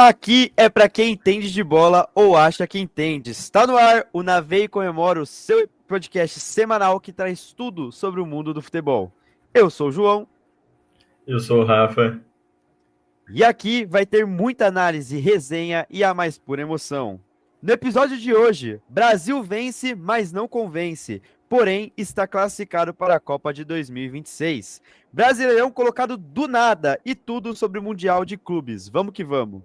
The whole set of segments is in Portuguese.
Aqui é para quem entende de bola ou acha que entende. Está no ar o Navei Comemora, o seu podcast semanal que traz tudo sobre o mundo do futebol. Eu sou o João Eu sou o Rafa. e aqui vai ter muita análise, resenha e a mais pura emoção. No episódio de hoje, Brasil vence, mas não convence, porém está classificado para a Copa de 2026. Brasileirão colocado do nada e tudo sobre o Mundial de Clubes. Vamos que vamos.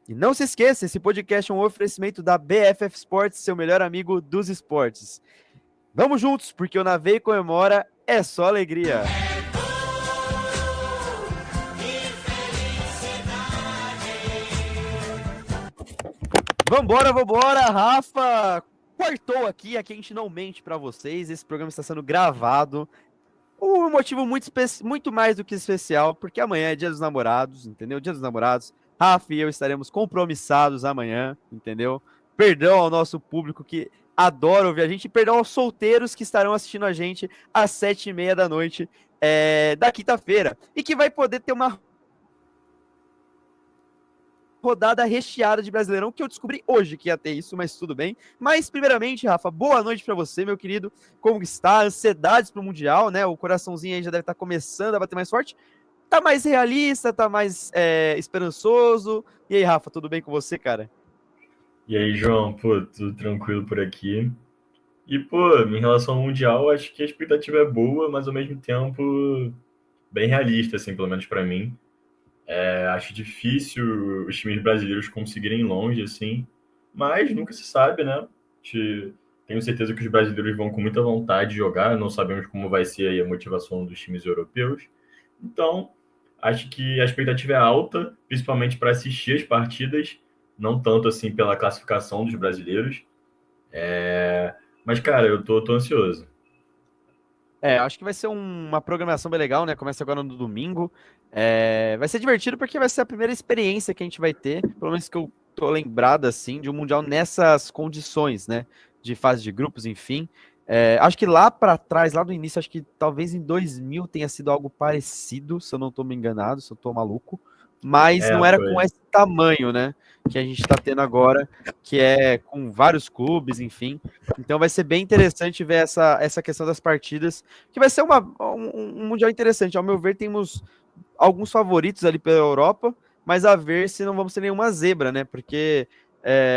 E não se esqueça, esse podcast é um oferecimento da BFF Sports, seu melhor amigo dos esportes. Vamos juntos, porque o Navei Comemora é só alegria. Vambora, Rafa! Quartou aqui a gente não mente pra vocês, esse programa está sendo gravado. Um motivo muito mais do que especial, porque amanhã é Dia dos Namorados, entendeu? Dia dos Namorados. Rafa e eu estaremos compromissados amanhã, entendeu? Perdão ao nosso público que adora ouvir a gente, e perdão aos solteiros que estarão assistindo a gente às 7h30 da noite da quinta-feira. E que vai poder ter uma rodada recheada de Brasileirão, que eu descobri hoje que ia ter isso, mas tudo bem. Mas, primeiramente, Rafa, boa noite para você, meu querido. Como está? Ansiedades pro Mundial, né? O coraçãozinho aí já deve estar começando a bater mais forte. Tá mais realista, tá mais esperançoso. E aí, Rafa, tudo bem com você, cara? E aí, João, pô, tudo tranquilo por aqui. E, pô, em relação ao Mundial, acho que a expectativa é boa, mas ao mesmo tempo bem realista, assim, pelo menos para mim. Acho difícil os times brasileiros conseguirem ir longe, assim, mas nunca se sabe, né? Tenho certeza que os brasileiros vão com muita vontade de jogar, não sabemos como vai ser aí a motivação dos times europeus. Então, acho que a expectativa é alta, principalmente para assistir as partidas, não tanto assim pela classificação dos brasileiros. Mas, cara, eu tô ansioso. Acho que vai ser uma programação bem legal, né? Começa agora no domingo. Vai ser divertido porque vai ser a primeira experiência que a gente vai ter, pelo menos que eu tô lembrado, assim, de um Mundial nessas condições, né? De fase de grupos, enfim. Acho que lá pra trás, lá do início, acho que talvez em 2000 tenha sido algo parecido, se eu não tô me enganado, se eu tô maluco. Mas não era com Foi. esse tamanho, né? Que a gente tá tendo agora, que é com vários clubes, enfim. Então vai ser bem interessante ver essa questão das partidas, que vai ser um mundial interessante. Ao meu ver, temos alguns favoritos ali pela Europa, mas a ver se não vamos ter nenhuma zebra, né? Porque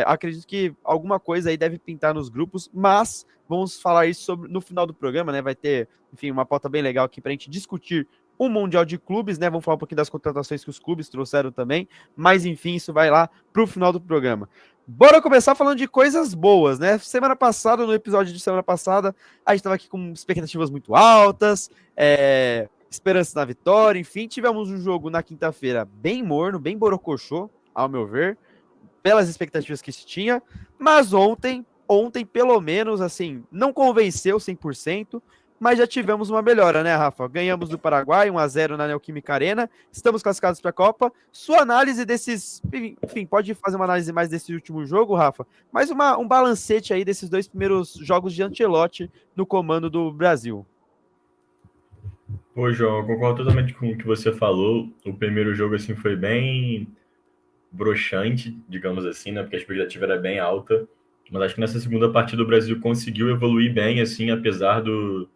acredito que alguma coisa aí deve pintar nos grupos, mas vamos falar isso no final do programa, né? Vai ter, enfim, uma pauta bem legal aqui para a gente discutir o Mundial de Clubes, né? Vamos falar um pouquinho das contratações que os clubes trouxeram também, mas enfim, isso vai lá para o final do programa. Bora começar falando de coisas boas, né? Semana passada, no episódio de semana passada, a gente estava aqui com expectativas muito altas, esperança na vitória, enfim, tivemos um jogo na quinta-feira bem morno, bem borocochô, ao meu ver, pelas expectativas que se tinha, mas ontem pelo menos, assim, não convenceu 100%, mas já tivemos uma melhora, né, Rafa? Ganhamos do Paraguai, 1-0 na Neoquímica Arena, estamos classificados para a Copa. Sua análise desses, enfim, pode fazer uma análise mais desse último jogo, Rafa, mas um balancete aí desses dois primeiros jogos de Ancelotti no comando do Brasil. Pô, João, eu concordo totalmente com o que você falou. O primeiro jogo, assim, foi bem broxante, digamos assim, né? Porque a expectativa era bem alta. Mas acho que nessa segunda partida o Brasil conseguiu evoluir bem, assim, apesar do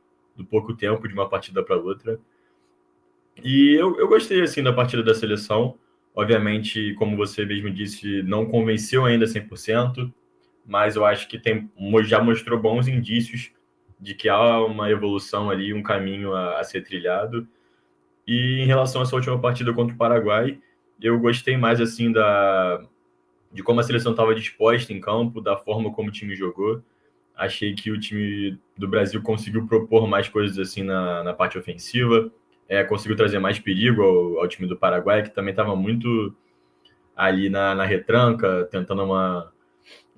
pouco tempo de uma partida para outra. E eu gostei, assim, da partida da seleção. Obviamente, como você mesmo disse, não convenceu ainda 100%, mas eu acho que já mostrou bons indícios de que há uma evolução ali, um caminho a ser trilhado. E em relação a essa última partida contra o Paraguai, eu gostei mais, assim, de como a seleção estava disposta em campo, da forma como o time jogou. Achei que o time do Brasil conseguiu propor mais coisas assim na parte ofensiva, conseguiu trazer mais perigo ao time do Paraguai, que também estava muito ali na retranca, tentando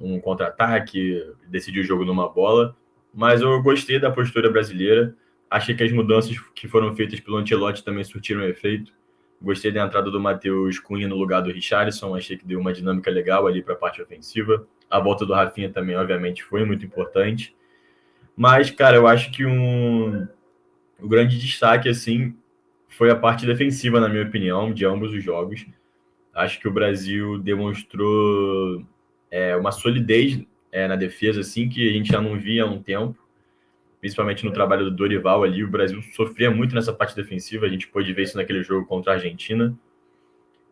um contra-ataque, decidir o jogo numa bola. Mas eu gostei da postura brasileira. Achei que as mudanças que foram feitas pelo Ancelotti também surtiram efeito. Gostei da entrada do Matheus Cunha no lugar do Richarlison. Achei que deu uma dinâmica legal ali para a parte ofensiva. A volta do Rafinha também, obviamente, foi muito importante. Mas, cara, eu acho que o grande destaque, assim, foi a parte defensiva, na minha opinião, de ambos os jogos. Acho que o Brasil demonstrou uma solidez na defesa, assim, que a gente já não via há um tempo, principalmente no trabalho do Dorival ali. O Brasil sofria muito nessa parte defensiva, a gente pôde ver isso naquele jogo contra a Argentina.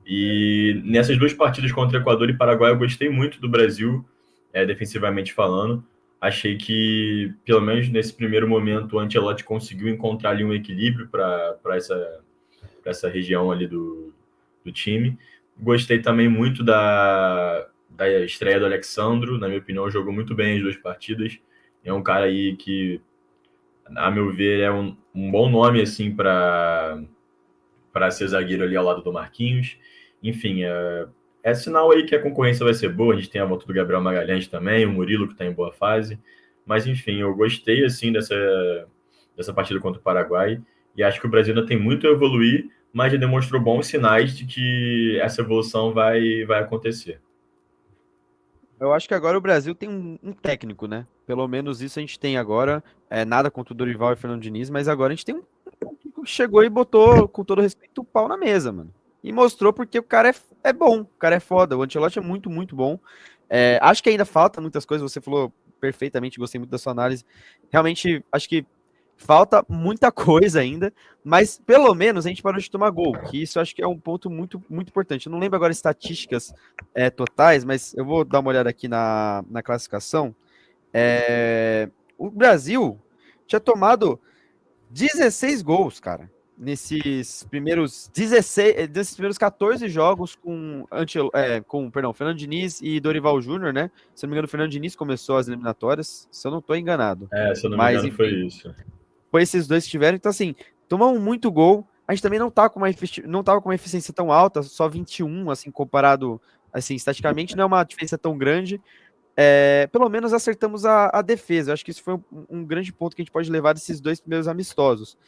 E nessas duas partidas contra Equador e Paraguai, eu gostei muito do Brasil, defensivamente falando. Achei que, pelo menos nesse primeiro momento, o Ancelotti conseguiu encontrar ali um equilíbrio para essa região ali do time. Gostei também muito da estreia do Alexandro, na minha opinião, jogou muito bem as duas partidas. É um cara aí que, a meu ver, é um bom nome assim para ser zagueiro ali ao lado do Marquinhos. Enfim, é sinal aí que a concorrência vai ser boa. A gente tem a volta do Gabriel Magalhães também, o Murilo que está em boa fase. Mas, enfim, eu gostei assim dessa partida contra o Paraguai e acho que o Brasil ainda tem muito a evoluir, mas já demonstrou bons sinais de que essa evolução vai acontecer. Eu acho que agora o Brasil tem um técnico, né? Pelo menos isso a gente tem agora. Nada contra o Dorival e o Fernando Diniz, mas agora a gente tem um técnico que chegou e botou, com todo respeito, o pau na mesa, mano. E mostrou porque o cara é bom, o cara é foda. O Ancelotti é muito, muito bom. Acho que ainda falta muitas coisas, você falou perfeitamente, gostei muito da sua análise. Realmente, acho que falta muita coisa ainda, mas pelo menos a gente parou de tomar gol, que isso eu acho que é um ponto muito, muito importante. Eu não lembro agora estatísticas totais, mas eu vou dar uma olhada aqui na classificação. O Brasil tinha tomado 16 gols, cara, nesses primeiros 14 jogos com Fernando Diniz e Dorival Júnior, né? Se eu não me engano, o Fernando Diniz começou as eliminatórias, se eu não estou enganado. Se eu não me Mas, engano, foi enfim, isso. foi esses dois que tiveram. Então, assim, tomamos muito gol. A gente também não tava com uma eficiência tão alta, só 21, assim, comparado, assim, estaticamente, não é uma diferença tão grande. Pelo menos acertamos a defesa. Eu acho que isso foi um grande ponto que a gente pode levar desses dois primeiros amistosos.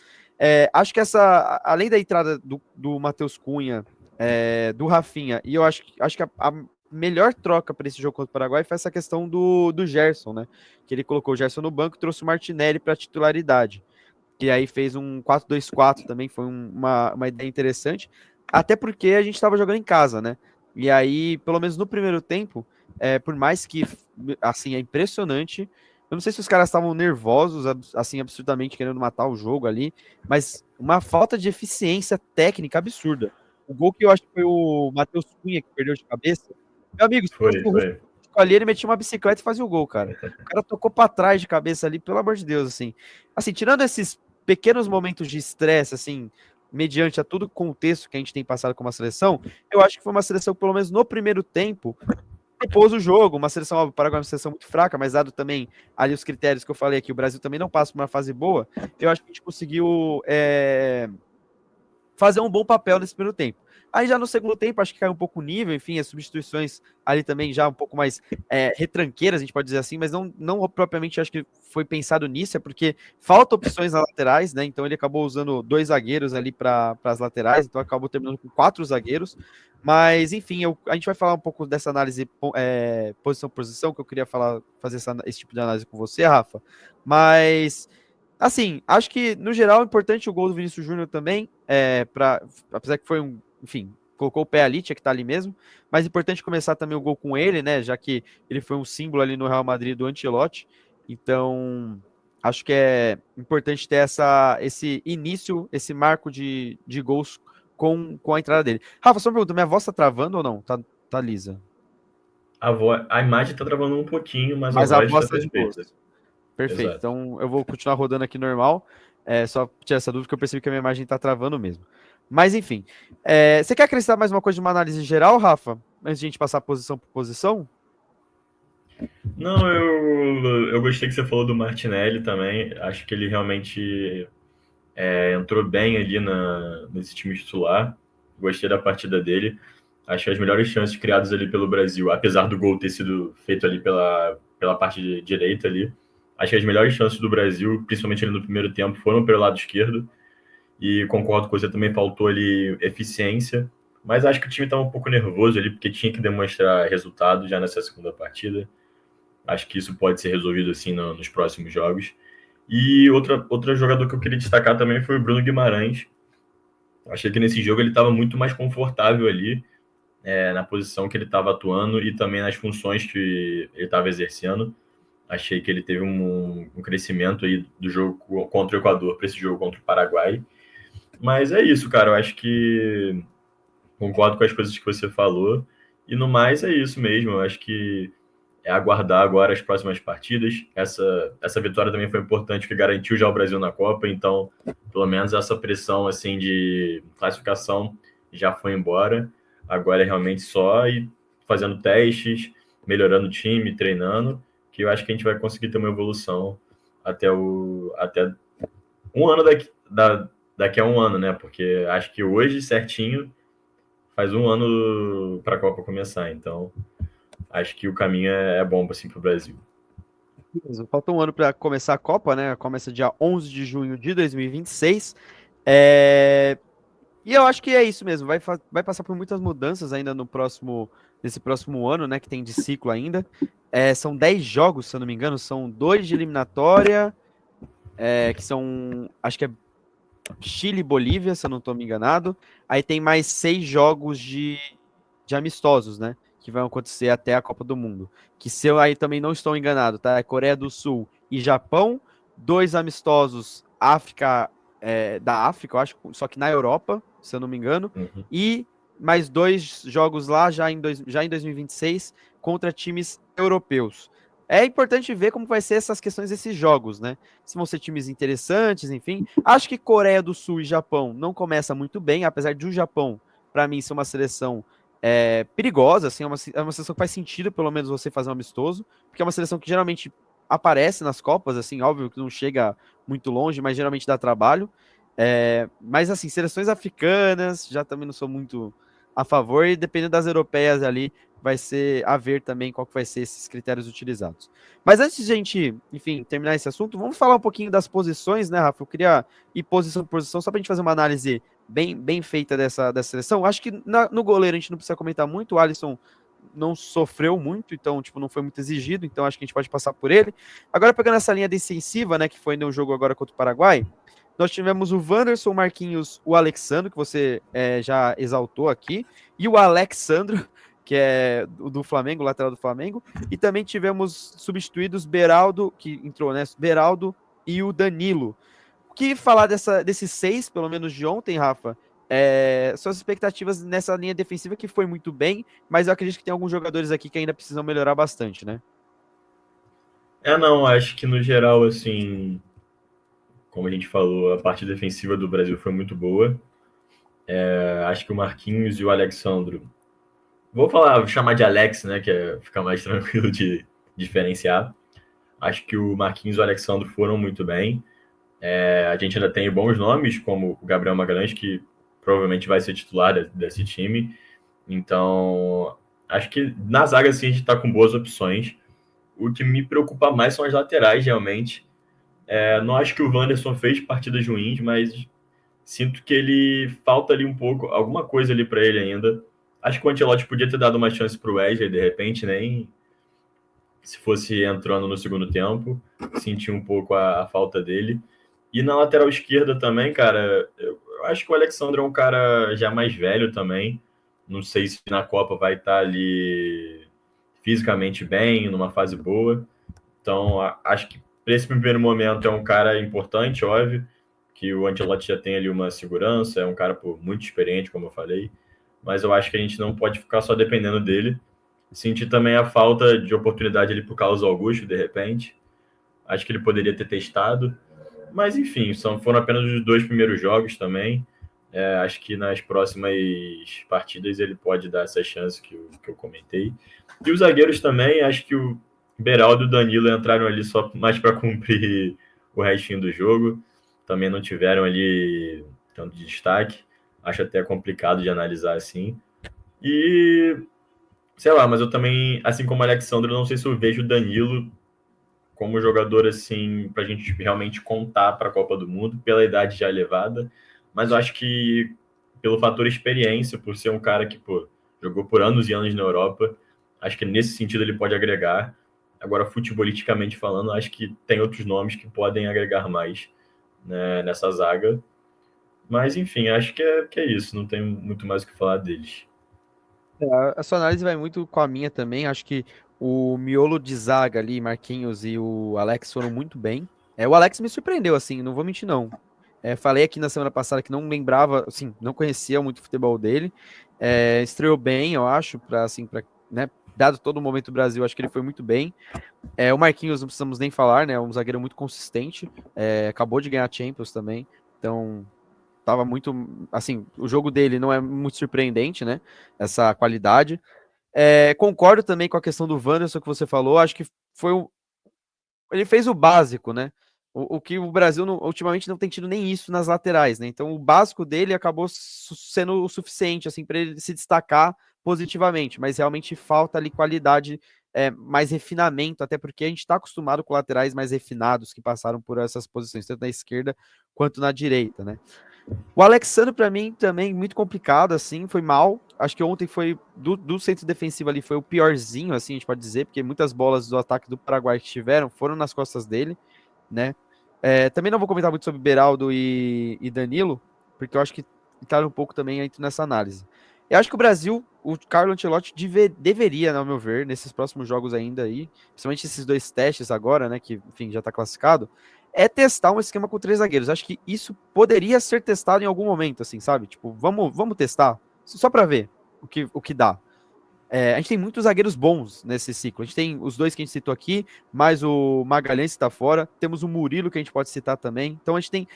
Acho que além da entrada do Matheus Cunha, do Rafinha, e eu acho que a melhor troca para esse jogo contra o Paraguai foi essa questão do Gerson, né? Que ele colocou o Gerson no banco e trouxe o Martinelli para titularidade. Que aí fez um 4-2-4 também, foi uma ideia interessante. Até porque a gente estava jogando em casa, né? E aí, pelo menos no primeiro tempo, por mais que, assim, é impressionante. Eu não sei se os caras estavam nervosos, assim, absurdamente querendo matar o jogo ali, mas uma falta de eficiência técnica absurda. O gol que eu acho que foi o Matheus Cunha que perdeu de cabeça. Meu amigo, se fosse o Russo Foi. ali, ele metia uma bicicleta e fazia o gol, cara. O cara tocou para trás de cabeça ali, pelo amor de Deus, assim. Assim, tirando esses pequenos momentos de estresse, assim, mediante a todo o contexto que a gente tem passado com uma seleção, eu acho que foi uma seleção que, pelo menos no primeiro tempo, propôs o jogo. Uma seleção, o Paraguai é uma seleção muito fraca, mas dado também ali os critérios que eu falei aqui, o Brasil também não passa por uma fase boa, eu acho que a gente conseguiu fazer um bom papel nesse primeiro tempo. Aí já no segundo tempo, acho que caiu um pouco o nível, enfim, as substituições ali também já um pouco mais retranqueiras, a gente pode dizer assim, mas não propriamente acho que foi pensado nisso, é porque falta opções nas laterais, né? Então ele acabou usando 2 zagueiros ali para as laterais, então acabou terminando com 4 zagueiros. Mas, enfim, a gente vai falar um pouco dessa análise posição por posição, que eu queria fazer esse tipo de análise com você, Rafa. Mas assim, acho que, no geral, é importante o gol do Vinícius Júnior também, apesar que foi enfim, colocou o pé ali, tinha que estar ali mesmo, mas importante começar também o gol com ele, né, já que ele foi um símbolo ali no Real Madrid do Ancelotti, então acho que é importante ter esse início, esse marco de gols com a entrada dele. Rafa, só uma pergunta, minha voz tá travando ou não? Tá lisa? A imagem tá travando um pouquinho, mas a Mas a voz voz está tá de boa. perfeita. Perfeito. Exato. Então eu vou continuar rodando aqui normal. Só tirar essa dúvida que eu percebi que a minha imagem está travando mesmo. Mas enfim. Você quer acrescentar mais uma coisa de uma análise geral, Rafa? Antes de a gente passar posição por posição? Não, eu gostei que você falou do Martinelli também. Acho que ele realmente entrou bem ali nesse time titular. Gostei da partida dele. Acho que as melhores chances criadas ali pelo Brasil, apesar do gol ter sido feito ali pela parte direita ali, acho que as melhores chances do Brasil, principalmente ali no primeiro tempo, foram pelo lado esquerdo. E concordo com você, também faltou ali eficiência. Mas acho que o time estava um pouco nervoso ali, porque tinha que demonstrar resultado já nessa segunda partida. Acho que isso pode ser resolvido assim nos próximos jogos. E outro jogador que eu queria destacar também foi o Bruno Guimarães. Achei que nesse jogo ele estava muito mais confortável ali. na posição que ele estava atuando e também nas funções que ele estava exercendo. Achei que ele teve um crescimento aí do jogo contra o Equador para esse jogo contra o Paraguai. Mas é isso, cara. Eu acho que concordo com as coisas que você falou. E no mais é isso mesmo. Eu acho que é aguardar agora as próximas partidas. Essa vitória também foi importante, que garantiu já o Brasil na Copa. Então, pelo menos essa pressão assim de classificação já foi embora. Agora é realmente só ir fazendo testes, melhorando o time, treinando, que eu acho que a gente vai conseguir ter uma evolução até um ano daqui a um ano, né? Porque acho que hoje, certinho, faz um ano para a Copa começar. Então, acho que o caminho é bom assim, para o Brasil. Falta um ano para começar a Copa, né? Começa dia 11 de junho de 2026. É... E eu acho que é isso mesmo. Vai passar por muitas mudanças ainda nesse próximo ano, né? Que tem de ciclo ainda. São 10 jogos, se eu não me engano. São 2 de eliminatória, que são, acho que é Chile e Bolívia, se eu não estou me enganado. Aí tem mais 6 jogos de amistosos, né? Que vão acontecer até a Copa do Mundo. Que se eu aí também não estou enganado, tá? É Coreia do Sul e Japão, 2 amistosos da África, eu acho, só que na Europa, se eu não me engano, Uhum. e mais 2 jogos lá já em 2026 contra times europeus. É importante ver como vai ser essas questões desses jogos, né? Se vão ser times interessantes, enfim. Acho que Coreia do Sul e Japão não começa muito bem, apesar de o Japão, para mim, ser uma seleção perigosa, assim, é uma seleção que faz sentido, pelo menos, você fazer um amistoso, porque é uma seleção que geralmente aparece nas Copas, assim, óbvio que não chega muito longe, mas geralmente dá trabalho. Mas, assim, seleções africanas, já também não sou muito a favor, e dependendo das europeias ali, vai ser a ver também qual que vai ser esses critérios utilizados. Mas antes de a gente, enfim, terminar esse assunto, vamos falar um pouquinho das posições, né, Rafa? Eu queria ir posição por posição, só para a gente fazer uma análise bem feita dessa seleção. Acho que no goleiro a gente não precisa comentar muito, o Alisson não sofreu muito, então, tipo, não foi muito exigido, então acho que a gente pode passar por ele. Agora, pegando essa linha defensiva, né, que foi no jogo agora contra o Paraguai, nós tivemos o Wanderson, o Marquinhos, o Alexandro, que você já exaltou aqui, e o Alexandro, que é do Flamengo, lateral do Flamengo, e também tivemos substituídos Beraldo, que entrou, né, Beraldo e o Danilo. O que falar desses 6, pelo menos de ontem, Rafa, suas expectativas nessa linha defensiva que foi muito bem, mas eu acredito que tem alguns jogadores aqui que ainda precisam melhorar bastante, né? Não, acho que no geral, assim, como a gente falou, a parte defensiva do Brasil foi muito boa. Acho que o Marquinhos e o Alexandro. Vou chamar de Alex, né? Que fica mais tranquilo de diferenciar. Acho que o Marquinhos e o Alexandro foram muito bem. A gente ainda tem bons nomes, como o Gabriel Magalhães, que provavelmente vai ser titular desse time. Então, acho que na zaga, sim, a gente está com boas opções. O que me preocupa mais são as laterais, realmente. Não acho que o Wanderson fez partidas ruins, mas sinto que ele falta ali um pouco, alguma coisa ali para ele ainda. Acho que o Ancelotti podia ter dado uma chance para o Wesley, de repente, nem se fosse entrando no segundo tempo. Senti um pouco a falta dele. E na lateral esquerda também, cara, eu acho que o Alexandre é um cara já mais velho também. Não sei se na Copa vai estar ali fisicamente bem, numa fase boa. Então, acho que para esse primeiro momento é um cara importante, óbvio, que o Ancelotti já tem ali uma segurança, é um cara muito experiente, como eu falei, mas eu acho que a gente não pode ficar só dependendo dele. Senti também a falta de oportunidade ali para o Carlos Augusto, de repente. Acho que ele poderia ter testado, mas enfim, foram apenas os 2 primeiros jogos também. Acho que nas próximas partidas ele pode dar essa chance que eu comentei. E os zagueiros também, acho que o Beraldo e o Danilo entraram ali só mais para cumprir o restinho do jogo. Também não tiveram ali tanto de destaque. Acho até complicado de analisar assim. E sei lá, mas eu também, assim como o Alexandre, não sei se eu vejo o Danilo como jogador assim para a gente realmente contar para a Copa do Mundo pela idade já elevada, mas eu acho que pelo fator experiência, por ser um cara que jogou por anos e anos na Europa, acho que nesse sentido ele pode agregar. Agora, futebolisticamente falando, acho que tem outros nomes que podem agregar mais, né, nessa zaga. Mas enfim, acho que é isso. Não tem muito mais o que falar deles. A sua análise vai muito com a minha também. Acho que o miolo de zaga ali, Marquinhos e o Alex foram muito bem. O Alex me surpreendeu, assim, não vou mentir, não. Falei aqui na semana passada que não lembrava, assim, não conhecia muito o futebol dele. Estreou bem, eu acho, para assim, para, né, dado todo o momento do Brasil, acho que ele foi muito bem. O Marquinhos não precisamos nem falar, né? É um zagueiro muito consistente. Acabou de ganhar a Champions também. Então, tava muito, assim, o jogo dele não é muito surpreendente, né? Essa qualidade. Concordo também com a questão do Wanderson que você falou. Acho que foi um, ele fez o básico, né? O que o Brasil ultimamente não tem tido nem isso nas laterais, né? Então o básico dele acabou sendo o suficiente assim para ele se destacar positivamente, mas realmente falta ali qualidade, mais refinamento, até porque a gente está acostumado com laterais mais refinados que passaram por essas posições, tanto na esquerda quanto na direita, né? O Alexandre, para mim, também muito complicado, assim, foi mal. Acho que ontem foi, do centro defensivo ali, foi o piorzinho, assim, a gente pode dizer, porque muitas bolas do ataque do Paraguai que tiveram foram nas costas dele, né? Também não vou comentar muito sobre Beraldo e Danilo, porque eu acho que entraram um pouco também aí nessa análise. Eu acho que o Brasil, o Carlo Ancelotti deveria, ao meu ver, nesses próximos jogos ainda aí, principalmente esses dois testes agora, né, que, enfim, já tá classificado, testar um esquema com três zagueiros. Acho que isso poderia ser testado em algum momento, assim, sabe? Tipo, vamos testar, só para ver o que dá. A gente tem muitos zagueiros bons nesse ciclo. A gente tem os dois que a gente citou aqui, mais o Magalhães que está fora. Temos o Murilo que a gente pode citar também. Então a gente tem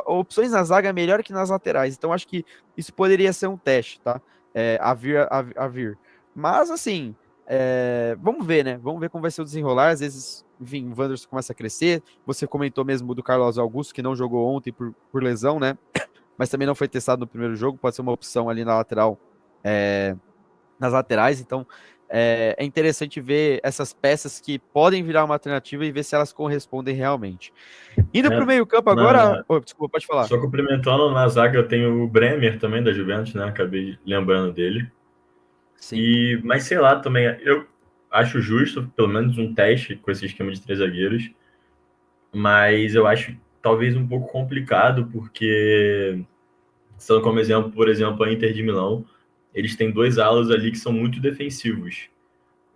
opções na zaga melhor que nas laterais. Então acho que isso poderia ser um teste, tá? A vir. Mas assim, vamos ver, né? Vamos ver como vai ser o desenrolar. Às vezes, enfim, o Wanderson começa a crescer. Você comentou mesmo do Carlos Augusto, que não jogou ontem por lesão, né? Mas também não foi testado no primeiro jogo. Pode ser uma opção ali na lateral. É, nas laterais, então é interessante ver essas peças que podem virar uma alternativa e ver se elas correspondem realmente. Indo para o É, meio-campo agora. na, Oh, desculpa, pode falar. só complementando, na zaga eu tenho o Bremer também da Juventus, né? Acabei lembrando dele. Sim. Mas sei lá também, eu acho justo, pelo menos um teste com esse esquema de três zagueiros, mas eu acho talvez um pouco complicado, porque, sendo como exemplo, por exemplo, a Inter de Milão, eles têm dois alas ali que são muito defensivos,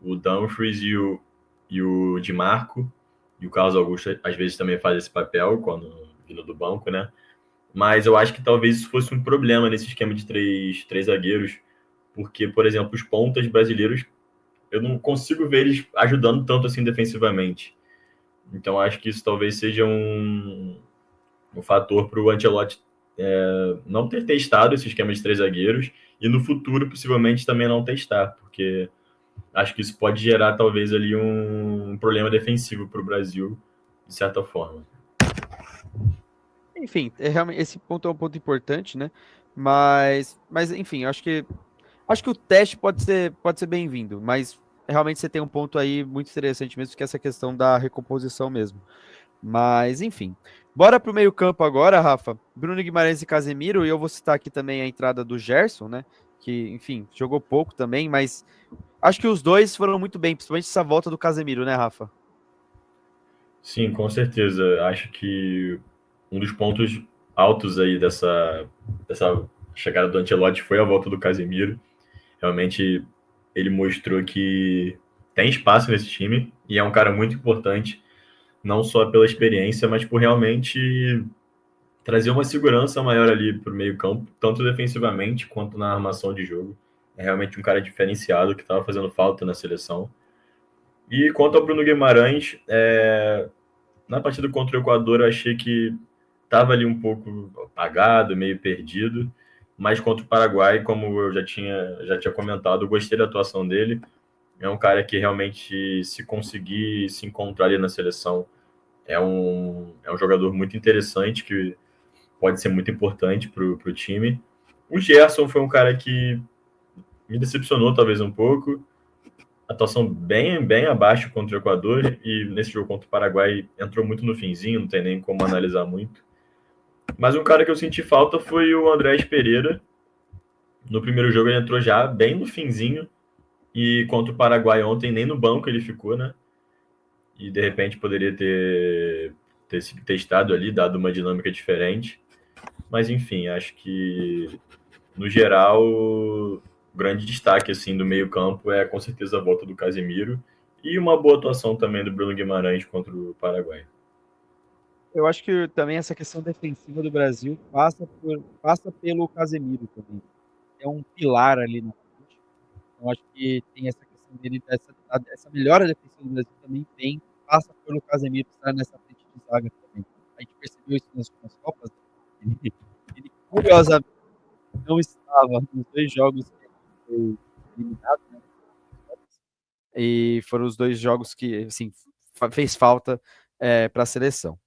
o Dumfries e o Di Marco, e o Carlos Augusto às vezes também faz esse papel quando vindo do banco, né? Mas eu acho que talvez isso fosse um problema nesse esquema de três zagueiros, porque, por exemplo, os pontas brasileiros, eu não consigo ver eles ajudando tanto assim defensivamente. Então acho que isso talvez seja um fator para o Ancelotti não ter testado esse esquema de três zagueiros e no futuro possivelmente também não testar, porque acho que isso pode gerar talvez ali um problema defensivo para o Brasil, de certa forma. Enfim, realmente, esse ponto é um ponto importante, né? Mas enfim, acho que o teste pode ser bem-vindo, mas realmente você tem um ponto aí muito interessante mesmo, que é essa questão da recomposição mesmo. Mas, enfim. Bora pro meio-campo agora, Rafa. Bruno Guimarães e Casemiro, e eu vou citar aqui também a entrada do Gerson, né? Que, enfim, jogou pouco também, mas acho que os dois foram muito bem, principalmente essa volta do Casemiro, né, Rafa? Sim, com certeza. Acho que um dos pontos altos aí dessa chegada do Ancelotti foi a volta do Casemiro. Realmente ele mostrou que tem espaço nesse time e é um cara muito importante, não só pela experiência, mas por realmente trazer uma segurança maior ali para o meio-campo, tanto defensivamente quanto na armação de jogo. É realmente um cara diferenciado que estava fazendo falta na seleção. E quanto ao Bruno Guimarães, na partida contra o Equador, eu achei que estava ali um pouco apagado, meio perdido. Mas contra o Paraguai, como eu já tinha comentado, eu gostei da atuação dele. É um cara que realmente, se conseguir se encontrar ali na seleção, é um jogador muito interessante, que pode ser muito importante para o time. O Gerson foi um cara que me decepcionou talvez um pouco. Atuação bem, bem abaixo contra o Equador, e nesse jogo contra o Paraguai entrou muito no finzinho, não tem nem como analisar muito. Mas um cara que eu senti falta foi o Andrés Pereira. No primeiro jogo ele entrou já bem no finzinho, e contra o Paraguai ontem nem no banco ele ficou, né? E de repente poderia ter sido testado ali, dado uma dinâmica diferente. Mas enfim, acho que no geral grande destaque assim do meio-campo é com certeza a volta do Casemiro e uma boa atuação também do Bruno Guimarães contra o Paraguai. Eu acho que também essa questão defensiva do Brasil passa pelo Casemiro também. É um pilar ali na frente. Eu acho que tem essa questão dele, essa melhora defensiva do Brasil também passa pelo Casemiro estar nessa frente de zaga também. A gente percebeu isso nas últimas Copas. Ele curiosamente não estava nos 2 jogos que ele foi eliminado, né? E foram os 2 jogos que, assim, fez falta para a seleção.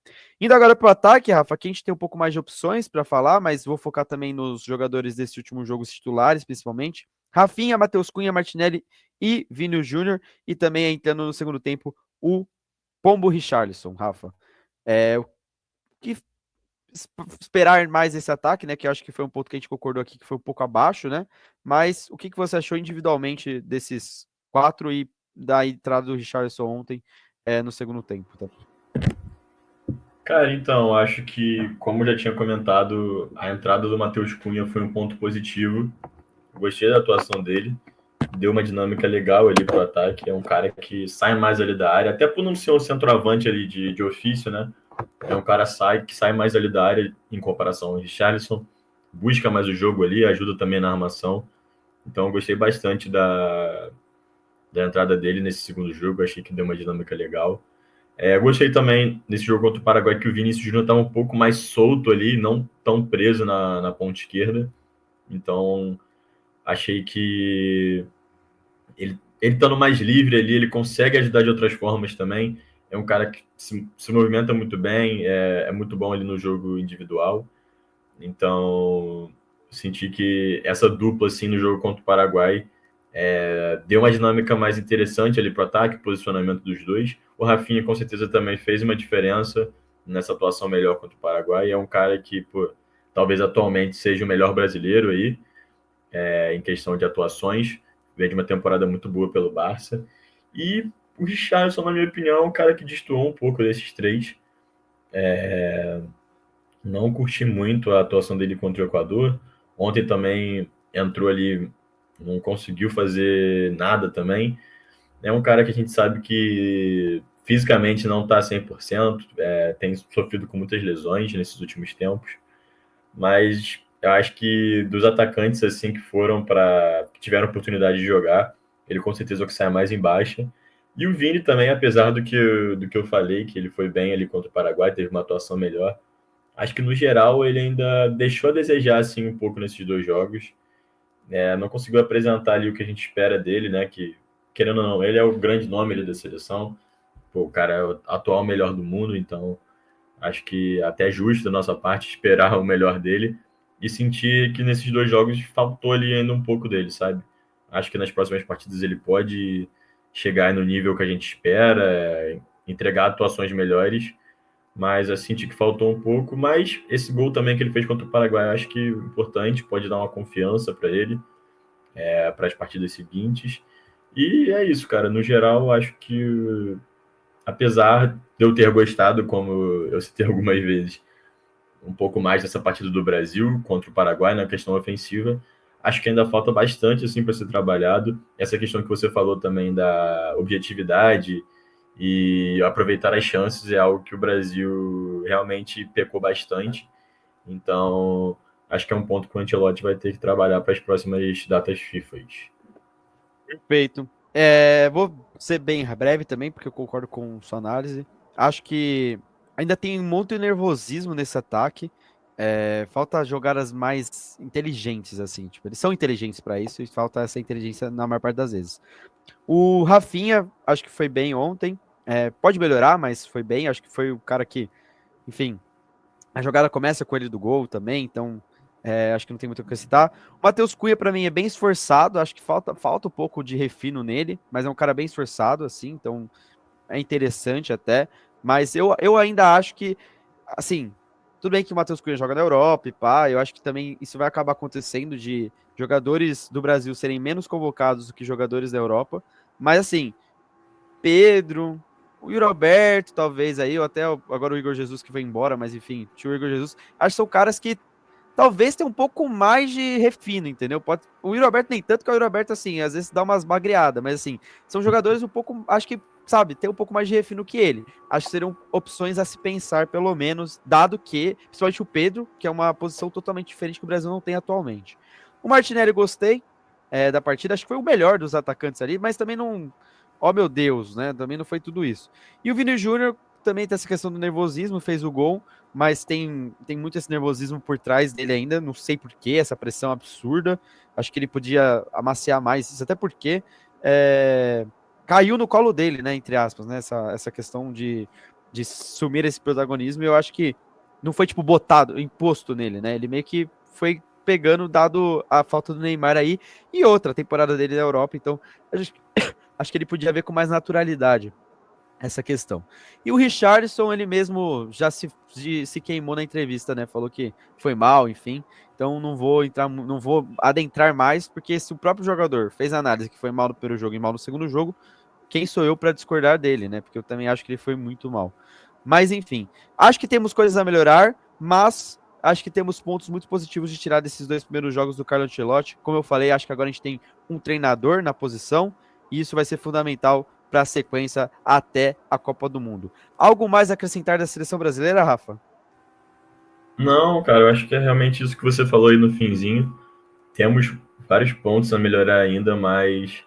Indo agora para o ataque, Rafa, aqui a gente tem um pouco mais de opções para falar, mas vou focar também nos jogadores desse último jogo, os titulares, principalmente. Rafinha, Matheus Cunha, Martinelli e Vini Júnior. E também entrando no segundo tempo, o Pombo Richarlison, Rafa. O que esperar mais esse ataque, né? Que eu acho que foi um ponto que a gente concordou aqui, que foi um pouco abaixo, né? Mas o que você achou individualmente desses 4 e da entrada do Richarlison ontem no segundo tempo? Tá? Cara, então, acho que, como eu já tinha comentado, a entrada do Matheus Cunha foi um ponto positivo. Gostei da atuação dele, deu uma dinâmica legal ali pro ataque. É um cara que sai mais ali da área, até por não ser um centroavante ali de ofício, né? É um cara que sai mais ali da área em comparação ao Richarlison, busca mais o jogo ali, ajuda também na armação. Então, eu gostei bastante da entrada dele nesse segundo jogo, achei que deu uma dinâmica legal. Gostei também nesse jogo contra o Paraguai que o Vinícius Júnior estava um pouco mais solto ali, não tão preso na ponta esquerda. Então, achei que ele estando mais livre ali, ele consegue ajudar de outras formas também. É um cara que se movimenta muito bem, é muito bom ali no jogo individual. Então, senti que essa dupla assim no jogo contra o Paraguai deu uma dinâmica mais interessante ali para o ataque, posicionamento dos dois. O Rafinha com certeza também fez uma diferença nessa atuação melhor contra o Paraguai. É um cara que, pô, talvez atualmente seja o melhor brasileiro aí, em questão de atuações. Vem de uma temporada muito boa pelo Barça. E o Richarlison, na minha opinião, é um cara que destoou um pouco desses três. Não curti muito a atuação dele contra o Equador. Ontem também entrou ali, não conseguiu fazer nada também. É um cara que a gente sabe que fisicamente não está 100%, tem sofrido com muitas lesões nesses últimos tempos, mas eu acho que dos atacantes assim que tiveram oportunidade de jogar, ele com certeza é o que sai mais em baixa. E o Vini também, apesar do que eu falei, que ele foi bem ali contra o Paraguai, teve uma atuação melhor, acho que no geral ele ainda deixou a desejar assim um pouco nesses 2 jogos. Não conseguiu apresentar ali o que a gente espera dele, né? Que, querendo ou não, ele é o grande nome ali da seleção. Pô, o cara é o atual melhor do mundo, então acho que até é justo da nossa parte esperar o melhor dele e sentir que nesses 2 jogos faltou ali ainda um pouco dele, sabe? Acho que nas próximas partidas ele pode chegar no nível que a gente espera, entregar atuações melhores, mas eu senti que faltou um pouco. Mas esse gol também que ele fez contra o Paraguai, eu acho que é importante, pode dar uma confiança para ele, para as partidas seguintes. E é isso, cara. No geral, acho que, apesar de eu ter gostado, como eu citei algumas vezes, um pouco mais dessa partida do Brasil contra o Paraguai na questão ofensiva, acho que ainda falta bastante assim para ser trabalhado. Essa questão que você falou também da objetividade e aproveitar as chances é algo que o Brasil realmente pecou bastante. Então, acho que é um ponto que o Ancelotti vai ter que trabalhar para as próximas datas FIFA. Perfeito. Vou ser bem breve também, porque eu concordo com sua análise. Acho que ainda tem um monte de nervosismo nesse ataque. Falta jogadas mais inteligentes, assim. Tipo, eles são inteligentes para isso e falta essa inteligência na maior parte das vezes. O Rafinha, acho que foi bem ontem. Pode melhorar, mas foi bem. Acho que foi o cara que, enfim, a jogada começa com ele do gol também, então acho que não tem muito o que citar. O Matheus Cunha, para mim, é bem esforçado, acho que falta um pouco de refino nele, mas é um cara bem esforçado, assim, então é interessante até. Mas eu ainda acho que, assim, tudo bem que o Matheus Cunha joga na Europa e pá, eu acho que também isso vai acabar acontecendo de jogadores do Brasil serem menos convocados do que jogadores da Europa, mas assim, Pedro, o Yuri Alberto, talvez aí, ou até agora o Igor Jesus que foi embora, mas enfim, tinha o Igor Jesus. Acho que são caras que talvez tenha um pouco mais de refino, entendeu? O Yuri Alberto nem tanto, que o Yuri Alberto, assim, às vezes dá umas magreadas, mas assim, são jogadores um pouco, acho que, sabe, tem um pouco mais de refino que ele. Acho que seriam opções a se pensar, pelo menos, dado que, principalmente o Pedro, que é uma posição totalmente diferente que o Brasil não tem atualmente. O Martinelli gostei da partida, acho que foi o melhor dos atacantes ali, mas também não, ó meu Deus, né, também não foi tudo isso. E o Vini Júnior também tem essa questão do nervosismo, fez o gol, mas tem muito esse nervosismo por trás dele ainda, não sei porquê, essa pressão absurda, acho que ele podia amaciar mais isso, até porque caiu no colo dele, né, entre aspas, né, essa questão de sumir esse protagonismo, e eu acho que não foi, tipo, botado, imposto nele, né, ele meio que foi pegando, dado a falta do Neymar aí, e outra temporada dele na Europa, então acho que ele podia ver com mais naturalidade essa questão. E o Richarlison, ele mesmo já se queimou na entrevista, né? Falou que foi mal, enfim. Então não vou adentrar mais, porque se o próprio jogador fez a análise que foi mal no primeiro jogo e mal no segundo jogo, quem sou eu para discordar dele, né? Porque eu também acho que ele foi muito mal. Mas enfim, acho que temos coisas a melhorar, mas acho que temos pontos muito positivos de tirar desses 2 primeiros jogos do Carlo Ancelotti. Como eu falei, acho que agora a gente tem um treinador na posição e isso vai ser fundamental para a sequência até a Copa do Mundo. Algo mais a acrescentar da seleção brasileira, Rafa? Não, cara, eu acho que é realmente isso que você falou aí no finzinho. Temos vários pontos a melhorar ainda, mas